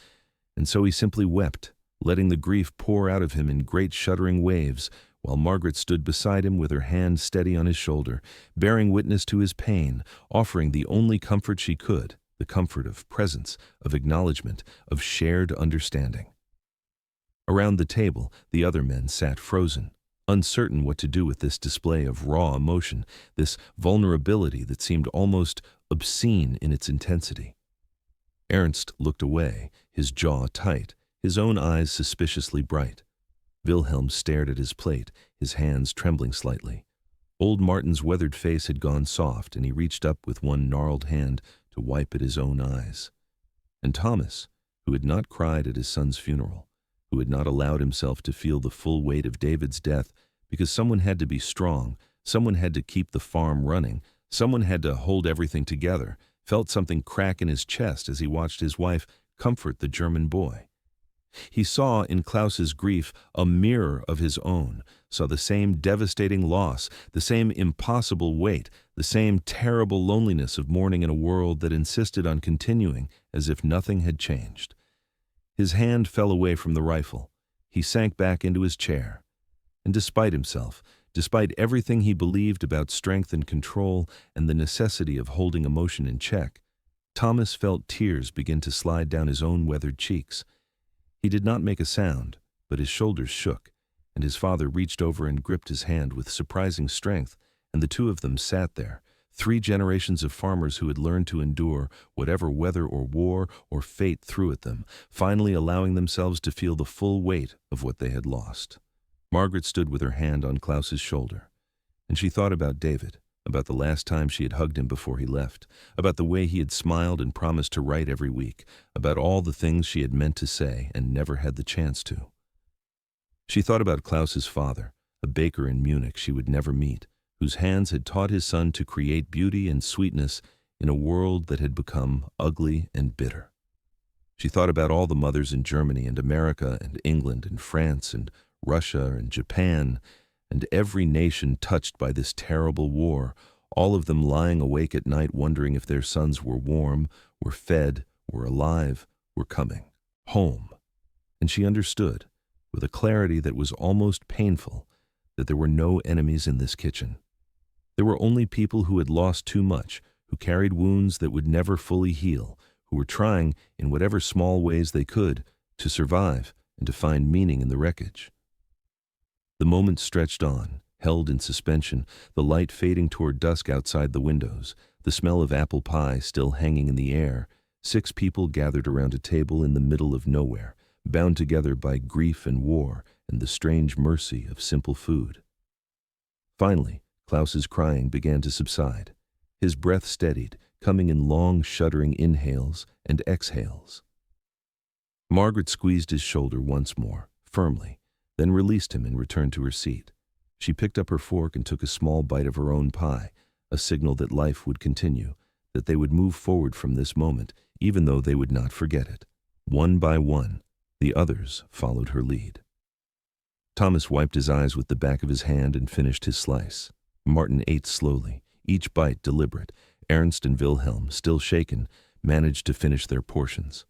and so he simply wept, letting the grief pour out of him in great shuddering waves, while Margaret stood beside him with her hand steady on his shoulder, bearing witness to his pain, offering the only comfort she could, the comfort of presence, of acknowledgement, of shared understanding. Around the table, the other men sat frozen, uncertain what to do with this display of raw emotion, this vulnerability that seemed almost obscene in its intensity. Ernst looked away, his jaw tight, his own eyes suspiciously bright. Wilhelm stared at his plate, his hands trembling slightly. Old Martin's weathered face had gone soft, and he reached up with one gnarled hand to wipe at his own eyes. And Thomas, who had not cried at his son's funeral, who had not allowed himself to feel the full weight of David's death because someone had to be strong, someone had to keep the farm running, someone had to hold everything together, felt something crack in his chest as he watched his wife comfort the German boy. He saw in Klaus's grief a mirror of his own, saw the same devastating loss, the same impossible weight, the same terrible loneliness of mourning in a world that insisted on continuing as if nothing had changed. His hand fell away from the rifle. He sank back into his chair. And despite himself, despite everything he believed about strength and control and the necessity of holding emotion in check, Thomas felt tears begin to slide down his own weathered cheeks. He did not make a sound, but his shoulders shook, and his father reached over and gripped his hand with surprising strength, and the two of them sat there, 3 generations of farmers who had learned to endure whatever weather or war or fate threw at them, finally allowing themselves to feel the full weight of what they had lost. Margaret stood with her hand on Klaus's shoulder, and she thought about David, about the last time she had hugged him before he left, about the way he had smiled and promised to write every week, about all the things she had meant to say and never had the chance to. She thought about Klaus's father, a baker in Munich she would never meet, whose hands had taught his son to create beauty and sweetness in a world that had become ugly and bitter. She thought about all the mothers in Germany and America and England and France and Russia and Japan and every nation touched by this terrible war, all of them lying awake at night wondering if their sons were warm, were fed, were alive, were coming home. And she understood, with a clarity that was almost painful, that there were no enemies in this kitchen. There were only people who had lost too much, who carried wounds that would never fully heal, who were trying, in whatever small ways they could, to survive and to find meaning in the wreckage. The moment stretched on, held in suspension, the light fading toward dusk outside the windows, the smell of apple pie still hanging in the air. 6 people gathered around a table in the middle of nowhere, bound together by grief and war and the strange mercy of simple food. Finally, Klaus's crying began to subside. His breath steadied, coming in long, shuddering inhales and exhales. Margaret squeezed his shoulder once more, firmly, then released him and returned to her seat. She picked up her fork and took a small bite of her own pie, a signal that life would continue, that they would move forward from this moment, even though they would not forget it. One by one, the others followed her lead. Thomas wiped his eyes with the back of his hand and finished his slice. Martin ate slowly, each bite deliberate. Ernst and Wilhelm, still shaken, managed to finish their portions.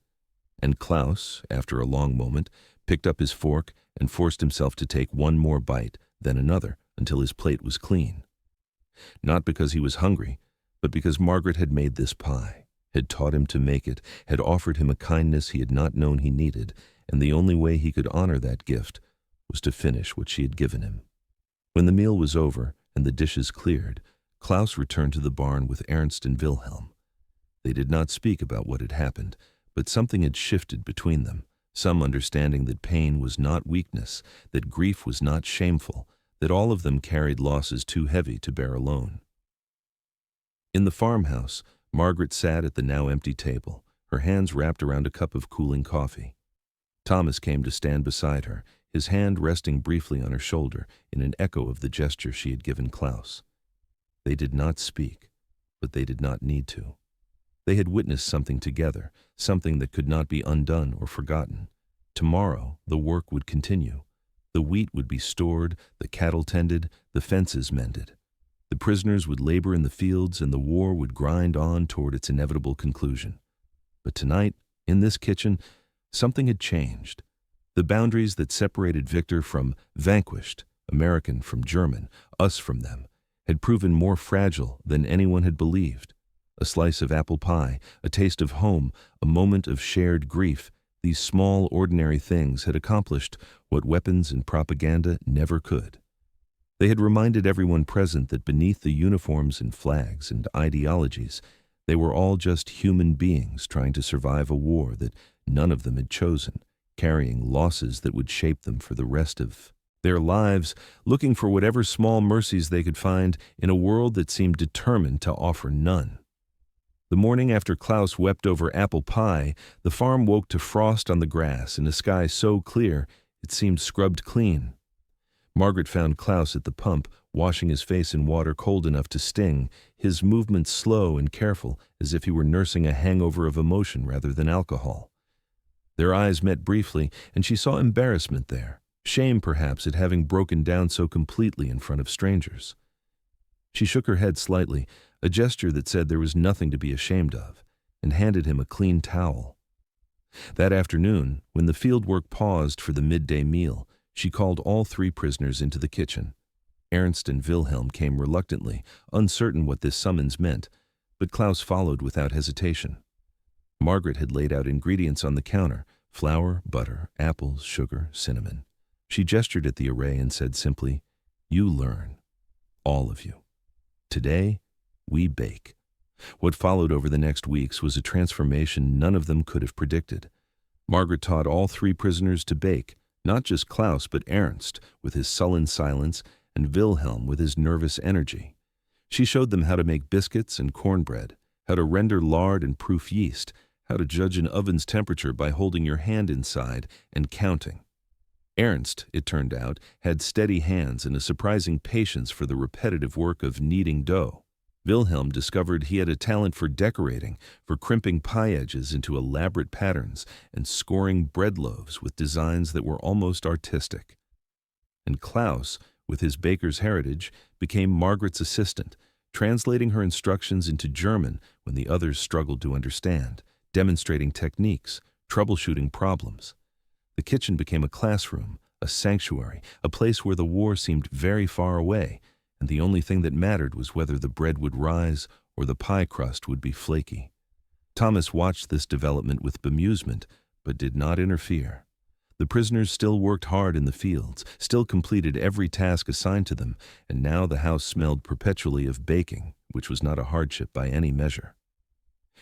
And Klaus, after a long moment, picked up his fork and forced himself to take one more bite, then another, until his plate was clean. Not because he was hungry, but because Margaret had made this pie, had taught him to make it, had offered him a kindness he had not known he needed, and the only way he could honor that gift was to finish what she had given him. When the meal was over and the dishes cleared, Klaus returned to the barn with Ernst and Wilhelm. They did not speak about what had happened, but something had shifted between them, some understanding that pain was not weakness, that grief was not shameful, that all of them carried losses too heavy to bear alone. In the farmhouse, Margaret sat at the now empty table, her hands wrapped around a cup of cooling coffee. Thomas came to stand beside her, his hand resting briefly on her shoulder in an echo of the gesture she had given Klaus. They did not speak, but they did not need to. They had witnessed something together, something that could not be undone or forgotten. Tomorrow, the work would continue. The wheat would be stored, the cattle tended, the fences mended. The prisoners would labor in the fields, and the war would grind on toward its inevitable conclusion. But tonight, in this kitchen, something had changed. The boundaries that separated Victor from vanquished, American from German, us from them, had proven more fragile than anyone had believed. A slice of apple pie, a taste of home, a moment of shared grief, these small, ordinary things had accomplished what weapons and propaganda never could. They had reminded everyone present that beneath the uniforms and flags and ideologies, they were all just human beings trying to survive a war that none of them had chosen, carrying losses that would shape them for the rest of their lives, looking for whatever small mercies they could find in a world that seemed determined to offer none. The morning after Klaus wept over apple pie, the farm woke to frost on the grass and a sky so clear it seemed scrubbed clean. Margaret found Klaus at the pump, washing his face in water cold enough to sting, his movements slow and careful, as if he were nursing a hangover of emotion rather than alcohol. Their eyes met briefly, and she saw embarrassment there, shame perhaps at having broken down so completely in front of strangers. She shook her head slightly, a gesture that said there was nothing to be ashamed of, and handed him a clean towel. That afternoon, when the field work paused for the midday meal, she called all 3 prisoners into the kitchen. Ernst and Wilhelm came reluctantly, uncertain what this summons meant, but Klaus followed without hesitation. Margaret had laid out ingredients on the counter: flour, butter, apples, sugar, cinnamon. She gestured at the array and said simply, "You learn, all of you. Today, we bake." What followed over the next weeks was a transformation none of them could have predicted. Margaret taught all 3 prisoners to bake, not just Klaus but Ernst, with his sullen silence, and Wilhelm with his nervous energy. She showed them how to make biscuits and cornbread, how to render lard and proof yeast, how to judge an oven's temperature by holding your hand inside and counting. Ernst, it turned out, had steady hands and a surprising patience for the repetitive work of kneading dough. Wilhelm discovered he had a talent for decorating, for crimping pie edges into elaborate patterns and scoring bread loaves with designs that were almost artistic. And Klaus, with his baker's heritage, became Margaret's assistant, translating her instructions into German when the others struggled to understand, demonstrating techniques, troubleshooting problems. The kitchen became a classroom, a sanctuary, a place where the war seemed very far away, and the only thing that mattered was whether the bread would rise or the pie crust would be flaky. Thomas watched this development with bemusement, but did not interfere. The prisoners still worked hard in the fields, still completed every task assigned to them, and now the house smelled perpetually of baking, which was not a hardship by any measure.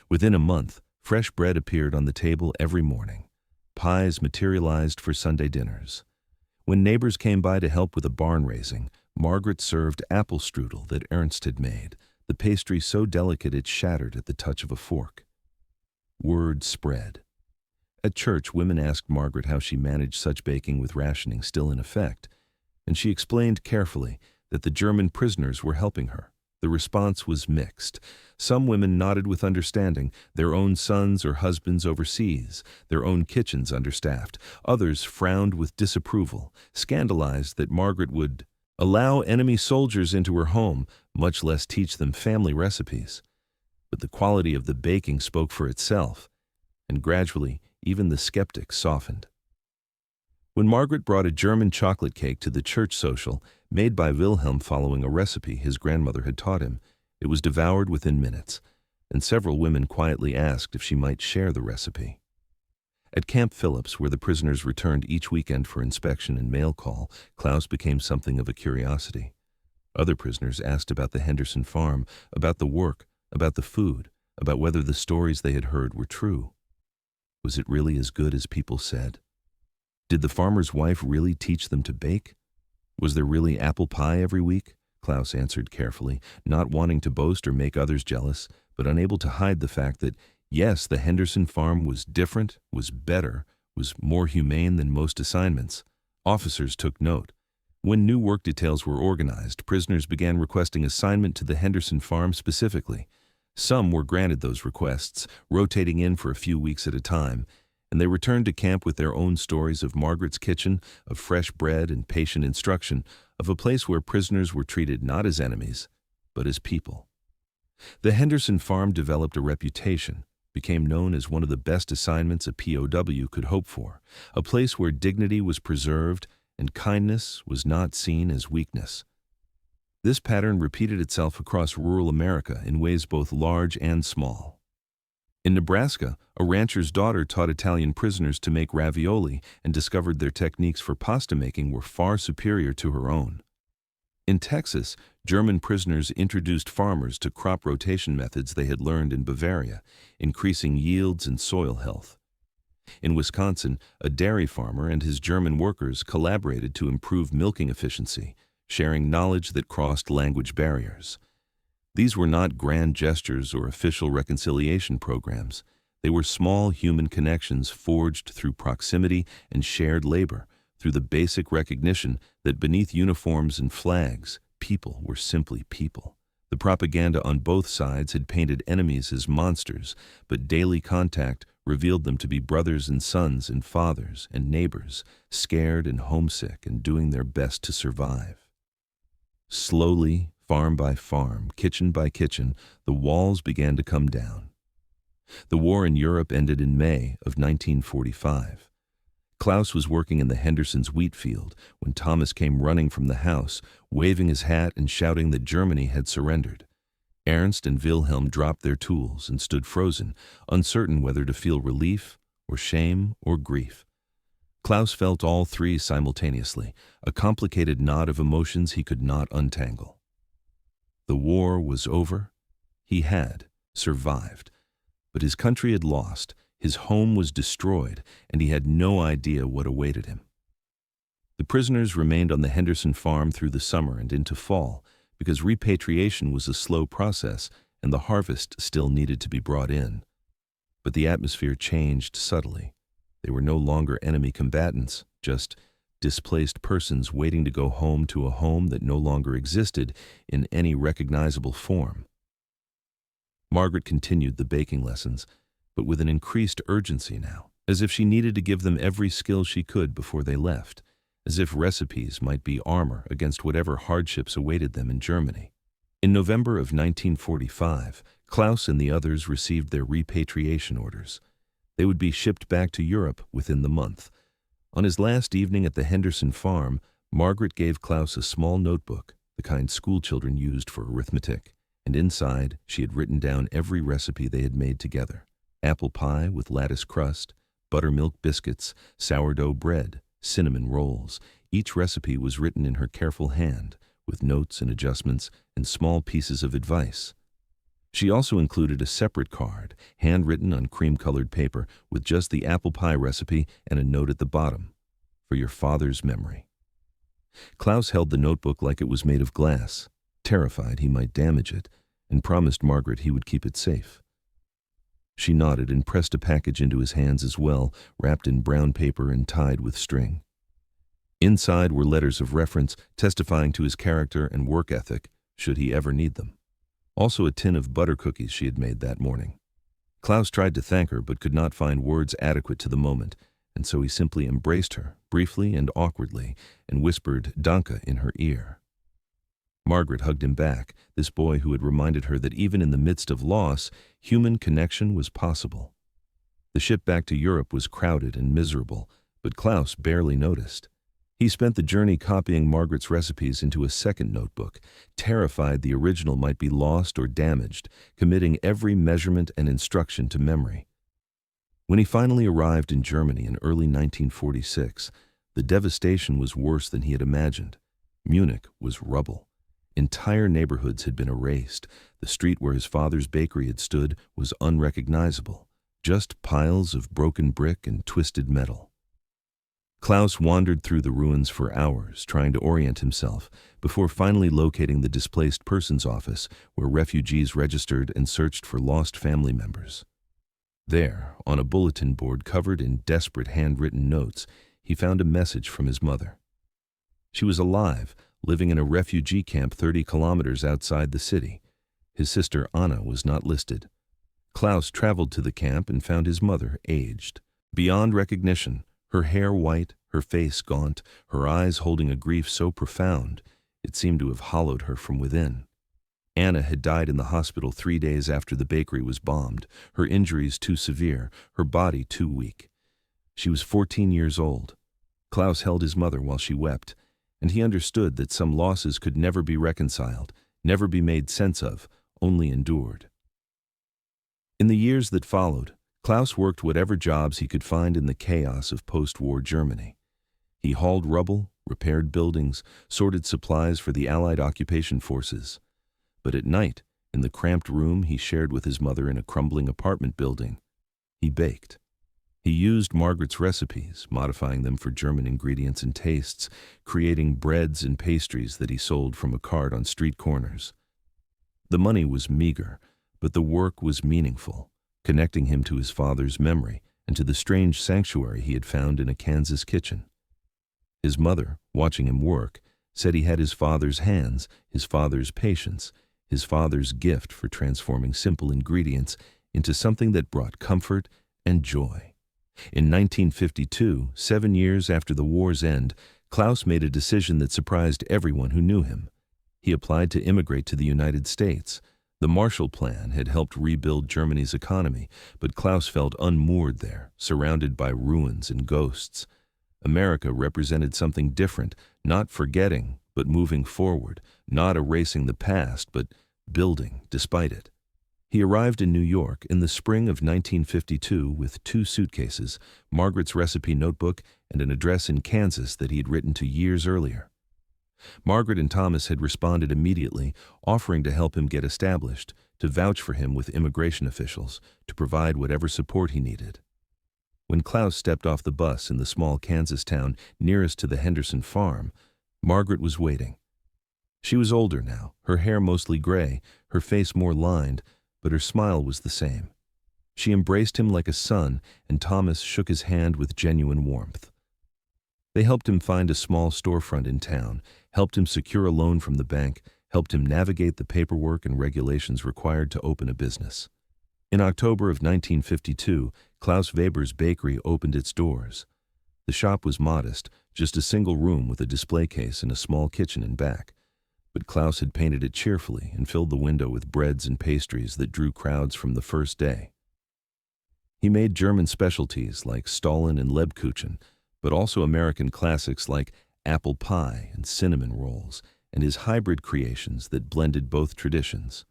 Within a month, fresh bread appeared on the table every morning. Pies materialized for Sunday dinners. When neighbors came by to help with a barn raising, Margaret served apple strudel that Ernst had made, the pastry so delicate it shattered at the touch of a fork. Word spread. At church, women asked Margaret how she managed such baking with rationing still in effect, and she explained carefully that the German prisoners were helping her. The response was mixed. Some women nodded with understanding, their own sons or husbands overseas, their own kitchens understaffed. Others frowned with disapproval, scandalized that Margaret would allow enemy soldiers into her home, much less teach them family recipes. But the quality of the baking spoke for itself, and gradually even the skeptics softened. When Margaret brought a German chocolate cake to the church social, made by Wilhelm following a recipe his grandmother had taught him, it was devoured within minutes, and several women quietly asked if she might share the recipe. At Camp Phillips, where the prisoners returned each weekend for inspection and mail call, Klaus became something of a curiosity. Other prisoners asked about the Henderson farm, about the work, about the food, about whether the stories they had heard were true. Was it really as good as people said? Did the farmer's wife really teach them to bake? Was there really apple pie every week? Klaus answered carefully, not wanting to boast or make others jealous, but unable to hide the fact that, yes, the Henderson farm was different, was better, was more humane than most assignments. Officers took note. When new work details were organized, prisoners began requesting assignment to the Henderson farm specifically. Some were granted those requests, rotating in for a few weeks at a time, and they returned to camp with their own stories of Margaret's kitchen, of fresh bread and patient instruction, of a place where prisoners were treated not as enemies, but as people. The Henderson farm developed a reputation, became known as one of the best assignments a POW could hope for, a place where dignity was preserved and kindness was not seen as weakness. This pattern repeated itself across rural America in ways both large and small. In Nebraska, a rancher's daughter taught Italian prisoners to make ravioli and discovered their techniques for pasta making were far superior to her own. In Texas, German prisoners introduced farmers to crop rotation methods they had learned in Bavaria, increasing yields and soil health. In Wisconsin, a dairy farmer and his German workers collaborated to improve milking efficiency, sharing knowledge that crossed language barriers. These were not grand gestures or official reconciliation programs. They were small human connections forged through proximity and shared labor, through the basic recognition that beneath uniforms and flags, people were simply people. The propaganda on both sides had painted enemies as monsters, but daily contact revealed them to be brothers and sons and fathers and neighbors, scared and homesick and doing their best to survive. Slowly, farm by farm, kitchen by kitchen, the walls began to come down. The war in Europe ended in May of 1945. Klaus was working in the Hendersons' wheat field when Thomas came running from the house, waving his hat and shouting that Germany had surrendered. Ernst and Wilhelm dropped their tools and stood frozen, uncertain whether to feel relief or shame or grief. Klaus felt all three simultaneously, a complicated knot of emotions he could not untangle. The war was over. He had survived. But his country had lost, his home was destroyed, and he had no idea what awaited him. The prisoners remained on the Henderson farm through the summer and into fall, because repatriation was a slow process and the harvest still needed to be brought in. But the atmosphere changed subtly. They were no longer enemy combatants, just displaced persons waiting to go home to a home that no longer existed in any recognizable form. Margaret continued the baking lessons, but with an increased urgency now, as if she needed to give them every skill she could before they left, as if recipes might be armor against whatever hardships awaited them in Germany. In November of 1945, Klaus and the others received their repatriation orders. They would be shipped back to Europe within the month. On his last evening at the Henderson farm, Margaret gave Klaus a small notebook, the kind schoolchildren used for arithmetic, and inside she had written down every recipe they had made together: apple pie with lattice crust, buttermilk biscuits, sourdough bread, cinnamon rolls. Each recipe was written in her careful hand, with notes and adjustments and small pieces of advice. She also included a separate card, handwritten on cream-colored paper, with just the apple pie recipe and a note at the bottom: "For your father's memory." Klaus held the notebook like it was made of glass, terrified he might damage it, and promised Margaret he would keep it safe. She nodded and pressed a package into his hands as well, wrapped in brown paper and tied with string. Inside were letters of reference testifying to his character and work ethic, should he ever need them. Also a tin of butter cookies she had made that morning. Klaus tried to thank her but could not find words adequate to the moment, and so he simply embraced her, briefly and awkwardly, and whispered "Danke" in her ear. Margaret hugged him back, this boy who had reminded her that even in the midst of loss, human connection was possible. The ship back to Europe was crowded and miserable, but Klaus barely noticed. He spent the journey copying Margaret's recipes into a second notebook, terrified the original might be lost or damaged, committing every measurement and instruction to memory. When he finally arrived in Germany in early 1946, the devastation was worse than he had imagined. Munich was rubble. Entire neighborhoods had been erased. The street where his father's bakery had stood was unrecognizable, just piles of broken brick and twisted metal. Klaus wandered through the ruins for hours, trying to orient himself, before finally locating the displaced persons office, where refugees registered and searched for lost family members. There, on a bulletin board covered in desperate handwritten notes, he found a message from his mother. She was alive, living in a refugee camp 30 kilometers outside the city. His sister Anna was not listed. Klaus traveled to the camp and found his mother aged, beyond recognition, her hair white, her face gaunt, her eyes holding a grief so profound it seemed to have hollowed her from within. Anna had died in the hospital 3 days after the bakery was bombed, her injuries too severe, her body too weak. She was 14 years old. Klaus held his mother while she wept, and he understood that some losses could never be reconciled, never be made sense of, only endured. In the years that followed, Klaus worked whatever jobs he could find in the chaos of post-war Germany. He hauled rubble, repaired buildings, sorted supplies for the Allied occupation forces. But at night, in the cramped room he shared with his mother in a crumbling apartment building, he baked. He used Margaret's recipes, modifying them for German ingredients and tastes, creating breads and pastries that he sold from a cart on street corners. The money was meager, but the work was meaningful, connecting him to his father's memory and to the strange sanctuary he had found in a Kansas kitchen. His mother, watching him work, said he had his father's hands, his father's patience, his father's gift for transforming simple ingredients into something that brought comfort and joy. In 1952, 7 years after the war's end, Klaus made a decision that surprised everyone who knew him. He applied to immigrate to the United States. The Marshall Plan had helped rebuild Germany's economy, but Klaus felt unmoored there, surrounded by ruins and ghosts. America represented something different, not forgetting, but moving forward, not erasing the past, but building despite it. He arrived in New York in the spring of 1952 with 2 suitcases, Margaret's recipe notebook, and an address in Kansas that he had written to years earlier. Margaret and Thomas had responded immediately, offering to help him get established, to vouch for him with immigration officials, to provide whatever support he needed. When Klaus stepped off the bus in the small Kansas town nearest to the Henderson farm, Margaret was waiting. She was older now, her hair mostly gray, her face more lined, but her smile was the same. She embraced him like a son, and Thomas shook his hand with genuine warmth. They helped him find a small storefront in town, helped him secure a loan from the bank, helped him navigate the paperwork and regulations required to open a business. In October of 1952, Klaus Weber's bakery opened its doors. The shop was modest, just a single room with a display case and a small kitchen in back. But Klaus had painted it cheerfully and filled the window with breads and pastries that drew crowds from the first day. He made German specialties like Stollen and Lebkuchen, but also American classics like apple pie and cinnamon rolls, and his hybrid creations that blended both traditions.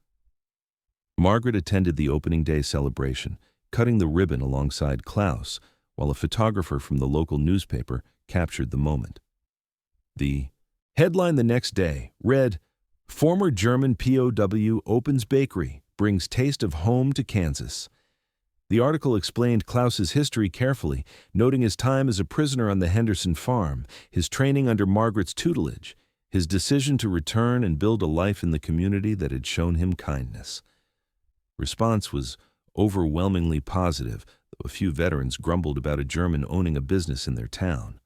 Margaret attended the opening day celebration, cutting the ribbon alongside Klaus, while a photographer from the local newspaper captured the moment. The headline the next day read, "Former German POW opens bakery, brings taste of home to Kansas." The article explained Klaus's history carefully, noting his time as a prisoner on the Henderson farm, his training under Margaret's tutelage, his decision to return and build a life in the community that had shown him kindness. Response was overwhelmingly positive, though a few veterans grumbled about a German owning a business in their town.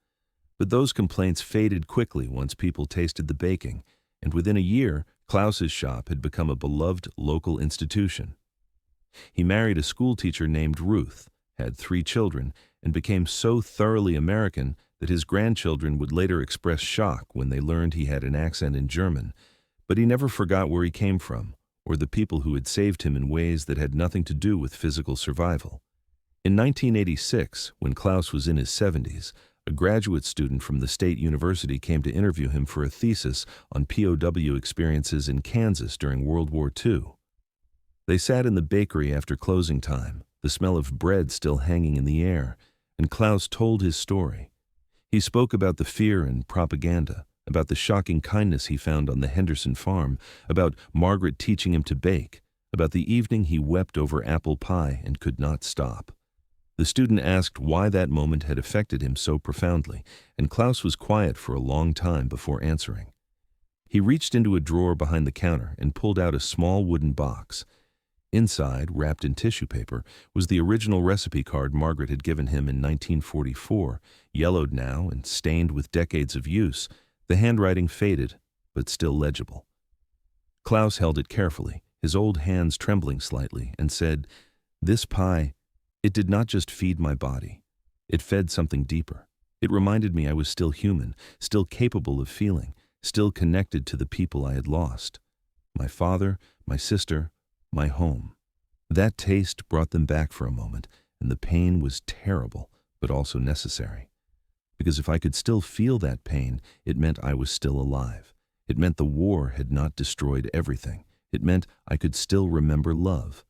But those complaints faded quickly once people tasted the baking, and within a year, Klaus's shop had become a beloved local institution. He married a schoolteacher named Ruth, had 3 children, and became so thoroughly American that his grandchildren would later express shock when they learned he had an accent in German, but he never forgot where he came from, or the people who had saved him in ways that had nothing to do with physical survival. In 1986, when Klaus was in his 70s, a graduate student from the state university came to interview him for a thesis on POW experiences in Kansas during World War II. They sat in the bakery after closing time, the smell of bread still hanging in the air, and Klaus told his story. He spoke about the fear and propaganda, about the shocking kindness he found on the Henderson farm, about Margaret teaching him to bake, about the evening he wept over apple pie and could not stop. The student asked why that moment had affected him so profoundly, and Klaus was quiet for a long time before answering. He reached into a drawer behind the counter and pulled out a small wooden box. Inside, wrapped in tissue paper, was the original recipe card Margaret had given him in 1944, yellowed now and stained with decades of use, the handwriting faded, but still legible. Klaus held it carefully, his old hands trembling slightly, and said, "This pie, it did not just feed my body. It fed something deeper. It reminded me I was still human, still capable of feeling, still connected to the people I had lost. My father, my sister, my home." That taste brought them back for a moment, and the pain was terrible, but also necessary. Because if I could still feel that pain, it meant I was still alive. It meant the war had not destroyed everything. It meant I could still remember love.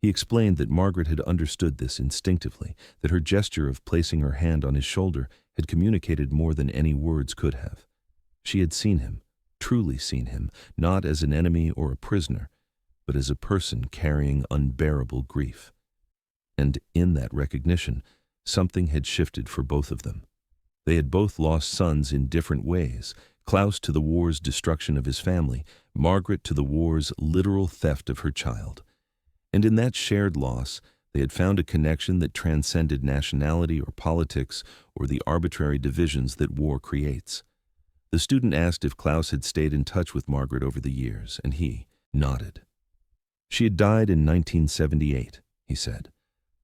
He explained that Margaret had understood this instinctively, that her gesture of placing her hand on his shoulder had communicated more than any words could have. She had seen him, truly seen him, not as an enemy or a prisoner, but as a person carrying unbearable grief. And in that recognition, something had shifted for both of them. They had both lost sons in different ways, Klaus to the war's destruction of his family, Margaret to the war's literal theft of her child. And in that shared loss, they had found a connection that transcended nationality or politics or the arbitrary divisions that war creates. The student asked if Klaus had stayed in touch with Margaret over the years, and he nodded. She had died in 1978, he said,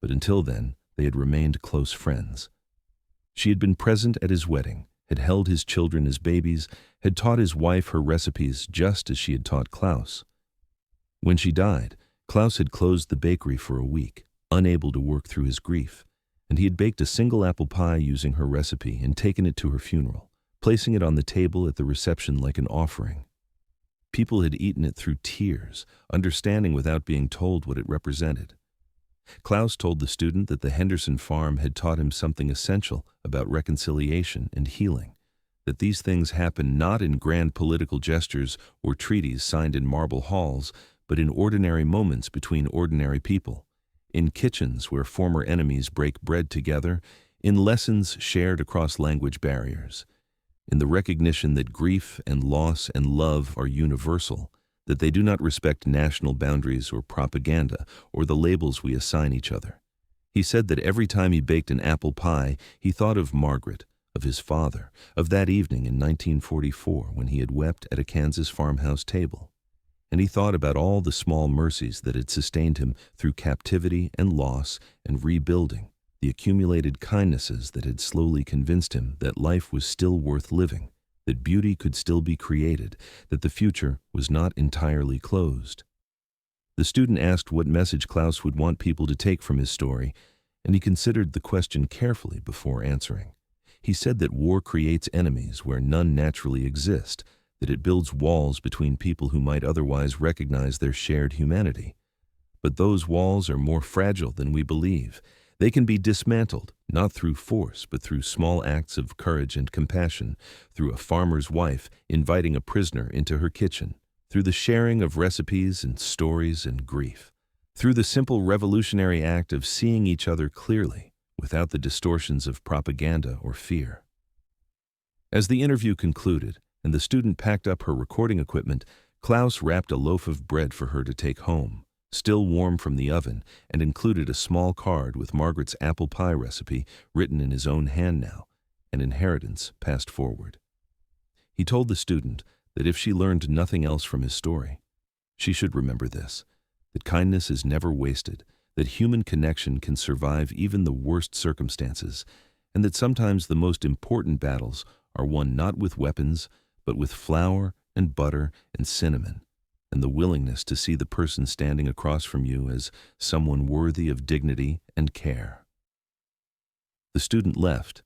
but until then, they had remained close friends. She had been present at his wedding, had held his children as babies, had taught his wife her recipes just as she had taught Klaus. When she died, Klaus had closed the bakery for a week, unable to work through his grief, and he had baked a single apple pie using her recipe and taken it to her funeral, placing it on the table at the reception like an offering. People had eaten it through tears, understanding without being told what it represented. Klaus told the student that the Henderson farm had taught him something essential about reconciliation and healing, that these things happen not in grand political gestures or treaties signed in marble halls, but in ordinary moments between ordinary people, in kitchens where former enemies break bread together, in lessons shared across language barriers. in the recognition that grief and loss and love are universal, that they do not respect national boundaries or propaganda or the labels we assign each other. He said that every time he baked an apple pie, he thought of Margaret, of his father, of that evening in 1944 when he had wept at a Kansas farmhouse table. And he thought about all the small mercies that had sustained him through captivity and loss and rebuilding, the accumulated kindnesses that had slowly convinced him that life was still worth living, that beauty could still be created, that the future was not entirely closed. The student asked what message Klaus would want people to take from his story, and he considered the question carefully before answering. He said that war creates enemies where none naturally exist, that it builds walls between people who might otherwise recognize their shared humanity. But those walls are more fragile than we believe. They can be dismantled, not through force, but through small acts of courage and compassion, through a farmer's wife inviting a prisoner into her kitchen, through the sharing of recipes and stories and grief, through the simple revolutionary act of seeing each other clearly, without the distortions of propaganda or fear. As the interview concluded, and the student packed up her recording equipment, Klaus wrapped a loaf of bread for her to take home, still warm from the oven, and included a small card with Margaret's apple pie recipe written in his own hand now, an inheritance passed forward. He told the student that if she learned nothing else from his story, she should remember this, that kindness is never wasted, that human connection can survive even the worst circumstances, and that sometimes the most important battles are won not with weapons, but with flour and butter and cinnamon, and the willingness to see the person standing across from you as someone worthy of dignity and care. The student left,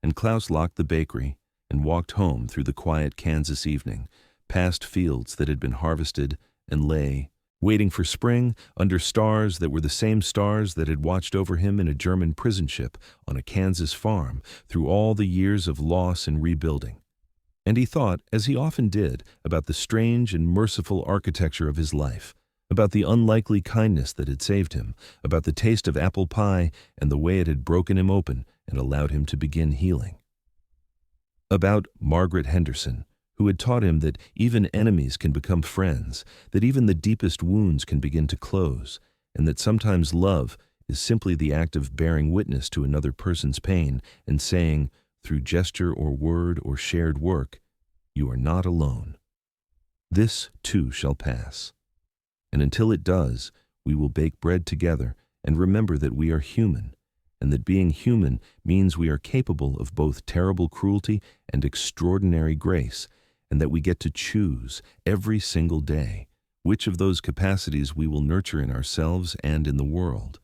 and Klaus locked the bakery and walked home through the quiet Kansas evening, past fields that had been harvested and lay, waiting for spring, under stars that were the same stars that had watched over him in a German prison ship on a Kansas farm through all the years of loss and rebuilding. And he thought, as he often did, about the strange and merciful architecture of his life, about the unlikely kindness that had saved him, about the taste of apple pie and the way it had broken him open and allowed him to begin healing. About Margaret Henderson, who had taught him that even enemies can become friends, that even the deepest wounds can begin to close, and that sometimes love is simply the act of bearing witness to another person's pain and saying, through gesture or word or shared work, you are not alone. This too shall pass. And until it does, we will bake bread together and remember that we are human, and that being human means we are capable of both terrible cruelty and extraordinary grace, and that we get to choose every single day which of those capacities we will nurture in ourselves and in the world.